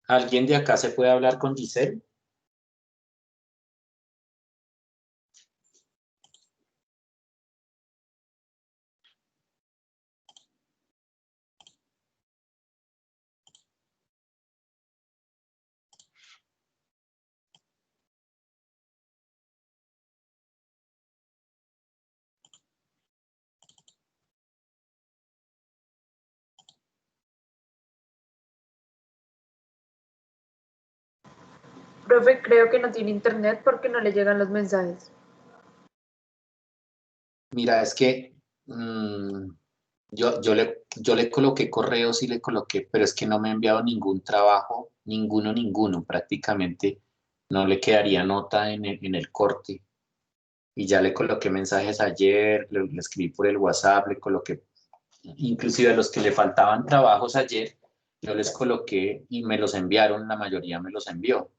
¿Alguien de acá se puede hablar con Giselle? Profe, creo que no tiene internet porque no le llegan los mensajes. Mira, es que yo le coloqué correos y le coloqué, pero es que no me ha enviado ningún trabajo, ninguno, prácticamente no le quedaría nota en el corte. Y ya le coloqué mensajes ayer, le escribí por el WhatsApp, le coloqué, inclusive a los que le faltaban trabajos ayer, yo les coloqué y me los enviaron, la mayoría me los envió.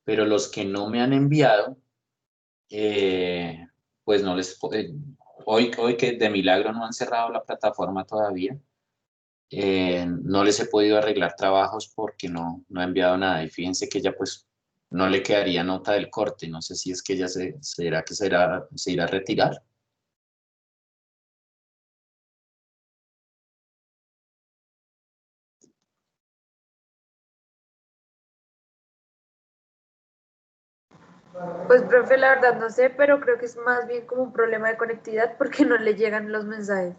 Pero los que no me han enviado, pues no les... hoy que de milagro no han cerrado la plataforma todavía, no les he podido arreglar trabajos porque no ha enviado nada. Y fíjense que ella pues no le quedaría nota del corte. No sé si es que ella se irá a retirar. Pues, profe, la verdad no sé, pero creo que es más bien como un problema de conectividad porque no le llegan los mensajes.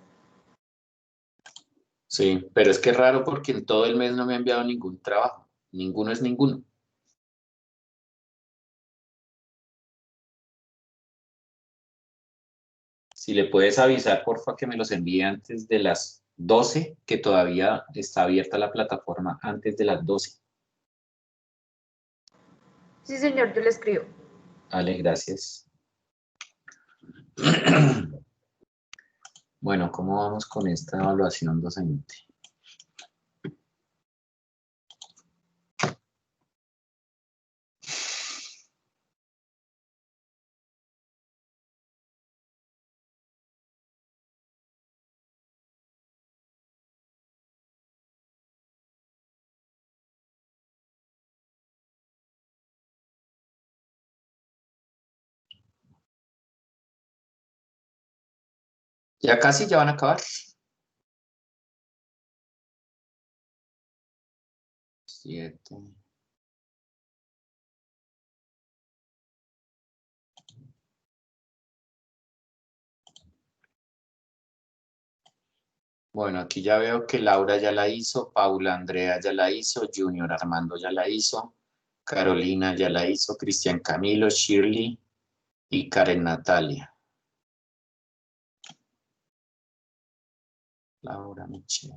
Sí, pero es que es raro porque en todo el mes no me ha enviado ningún trabajo. Ninguno es ninguno. Si le puedes avisar, porfa, que me los envíe antes de las 12, que todavía está abierta la plataforma antes de las 12. Sí, señor, yo le escribo. Vale, gracias. Bueno, ¿cómo vamos con esta evaluación docente? Ya casi, ya van a acabar. 7. Bueno, aquí ya veo que Laura ya la hizo, Paula Andrea ya la hizo, Junior Armando ya la hizo, Carolina ya la hizo, Cristian Camilo, Shirley y Karen Natalia. Laura Michelle.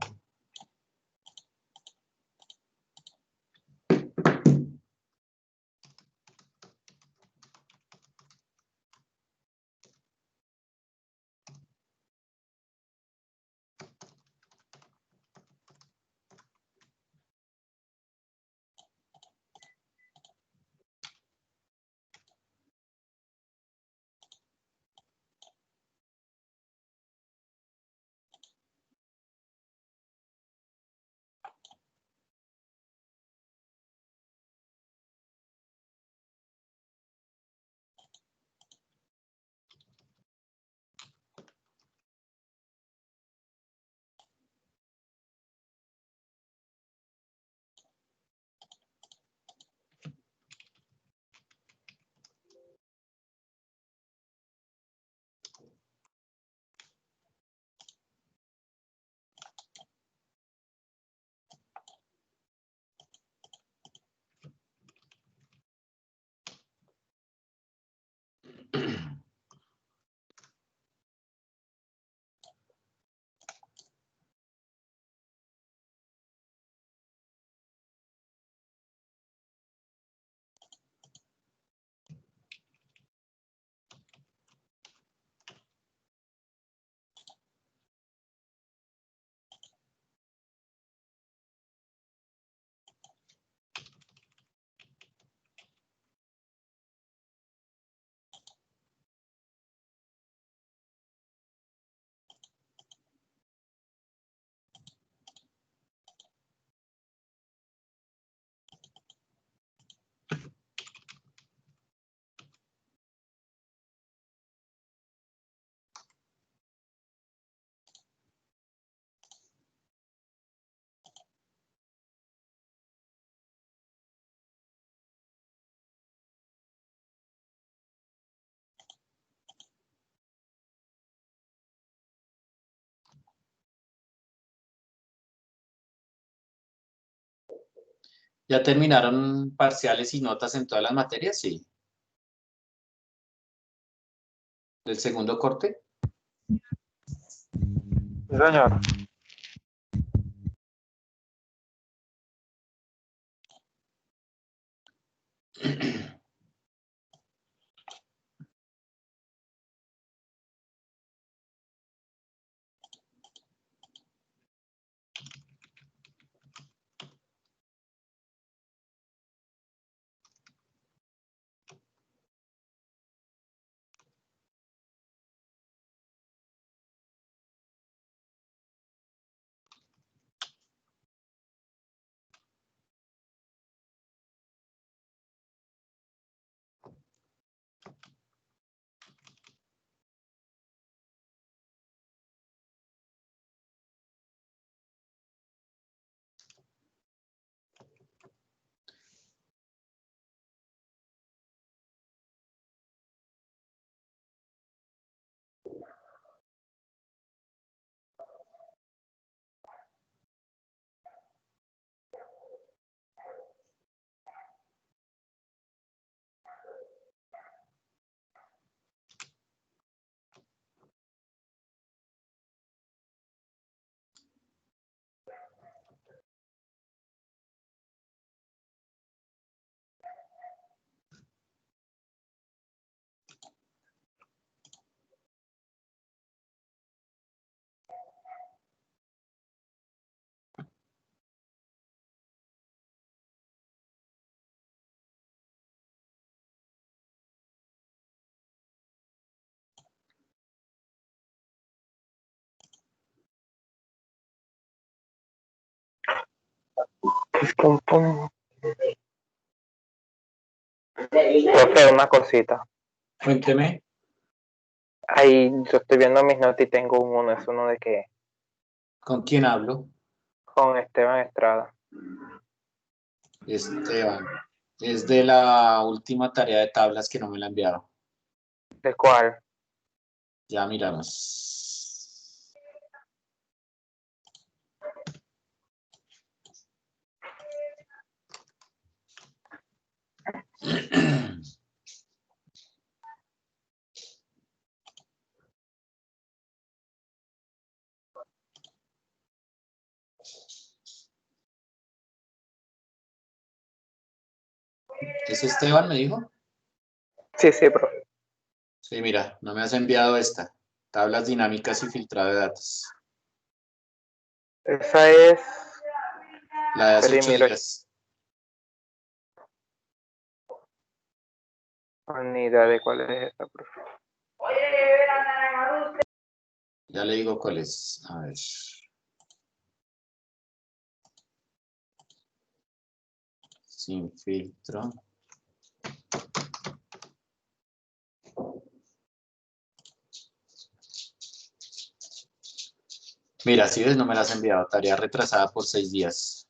¿Ya terminaron parciales y notas en todas las materias? Sí. ¿Del segundo corte? Sí, señor. Pum, pum. Profe, una cosita. Cuénteme. Ahí yo estoy viendo mis notas y tengo un 1. ¿Es uno de qué? ¿Con quién hablo? Con Esteban Estrada. Esteban. Es de la última tarea de tablas que no me la enviaron. ¿De cuál? Ya miramos. ¿Es Esteban, me dijo? Sí, sí, profe. Sí, mira, no me has enviado esta. Tablas dinámicas y filtrado de datos. Esa es... La de hace 8 Primero. días. Ni idea de cuál es esa, profe. Ya le digo cuál es. A ver. Sin filtro. Mira, si ves, no me la has enviado. Tarea retrasada por 6 días.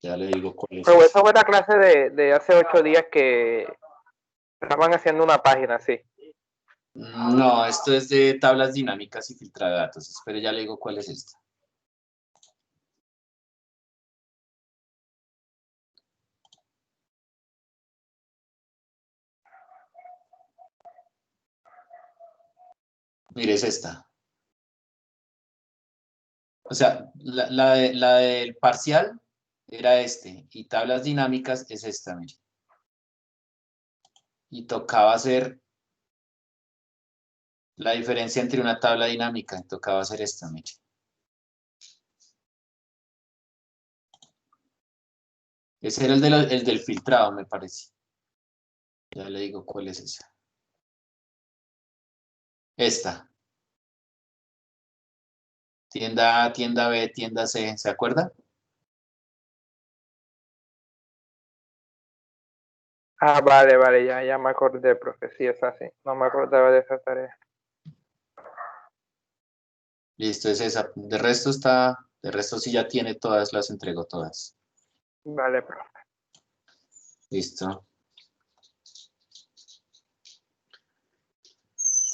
Ya le digo cuál es. Pero esa fue la clase de hace 8 días que estaban haciendo una página así. No, esto es de tablas dinámicas y filtrado de datos. Espere, ya le digo cuál es esta. Mire, es esta. O sea, la del parcial era este. Y tablas dinámicas es esta, mire. Y tocaba hacer la diferencia entre una tabla dinámica. Tocaba hacer esta, mire. Ese era el del filtrado, me parece. Ya le digo cuál es esa. Esta. Tienda A, tienda B, tienda C. ¿Se acuerda? Ah, vale, vale, ya me acordé, profe. Sí, es así. No me acordaba de esa tarea. Listo, es esa. De resto sí ya tiene todas, las entrego todas. Vale, profe. Listo.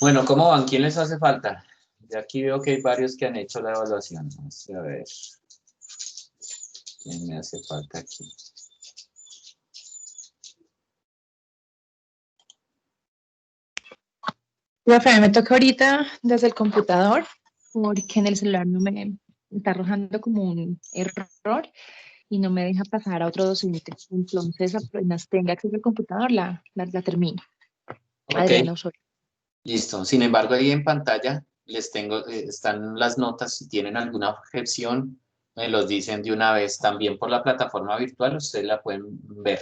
Bueno, ¿cómo van? ¿Quién les hace falta? De aquí veo que hay varios que han hecho la evaluación. Vamos a ver. ¿Quién me hace falta aquí? Profe, me toca ahorita desde el computador porque en el celular no me está arrojando como un error y no me deja pasar a otro docente. Entonces, apenas tenga acceso al computador, la termino. Ok, Adriana Osorio. listo. Sin embargo, ahí en pantalla les tengo, están las notas. Si tienen alguna objeción, me los dicen de una vez. También por la plataforma virtual, ustedes la pueden ver.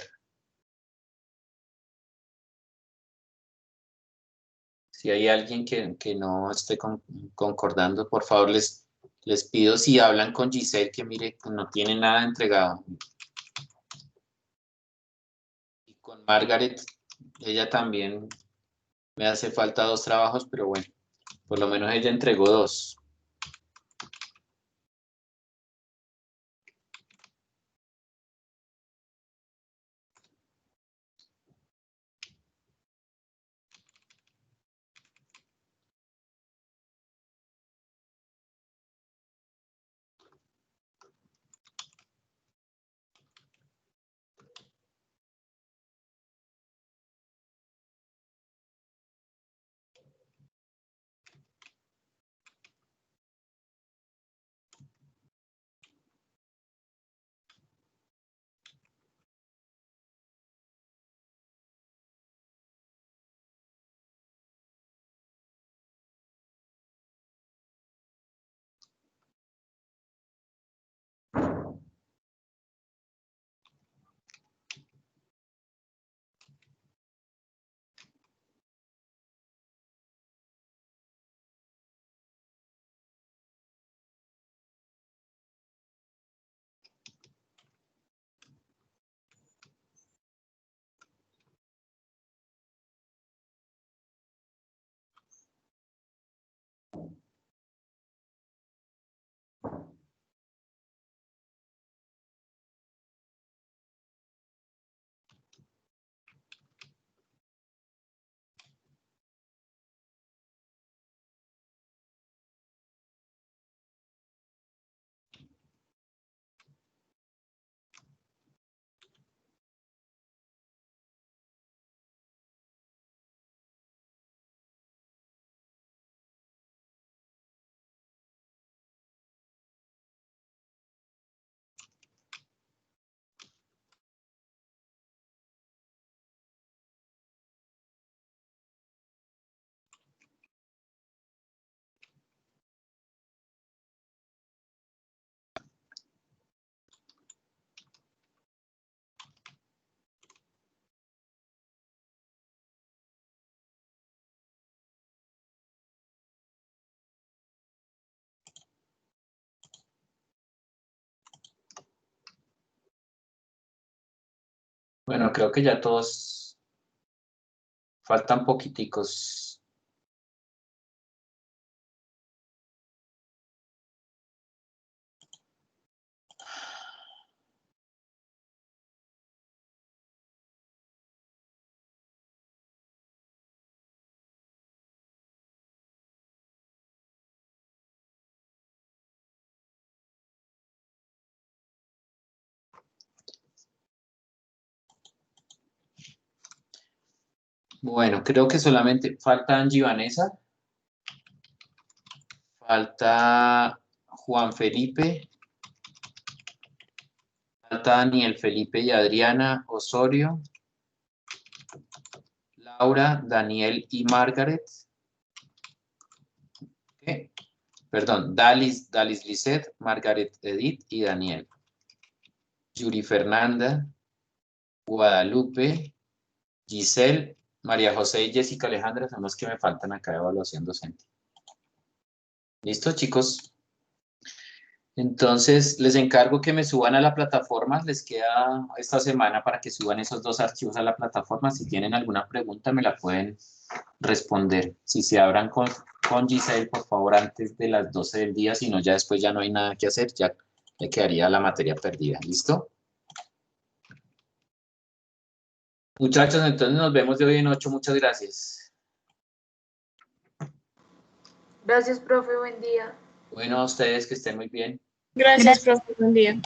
Si hay alguien que no esté concordando, por favor, les pido si hablan con Giselle, que mire, que no tiene nada entregado. Y con Margaret, ella también me hace falta 2 trabajos, pero bueno, por lo menos ella entregó 2. Bueno, creo que ya todos faltan poquiticos. Bueno, creo que solamente falta Angie Vanessa, falta Juan Felipe, falta Daniel Felipe y Adriana Osorio, Laura, Daniel y Margaret. ¿Qué? Perdón, Dalis Lisset, Margaret Edith y Daniel. Yuri Fernanda, Guadalupe, Giselle, María José y Jessica Alejandra son los que me faltan acá de evaluación docente. ¿Listo, chicos? Entonces, les encargo que me suban a la plataforma. Les queda esta semana para que suban esos 2 archivos a la plataforma. Si tienen alguna pregunta, me la pueden responder. Si se abran con Giselle, por favor, antes de las 12 del día. Si no, ya después ya no hay nada que hacer. Ya le quedaría la materia perdida. ¿Listo? Muchachos, entonces nos vemos de hoy en 8. Muchas gracias. Gracias, profe, buen día. Bueno, a ustedes que estén muy bien. Gracias, profe. Buen día.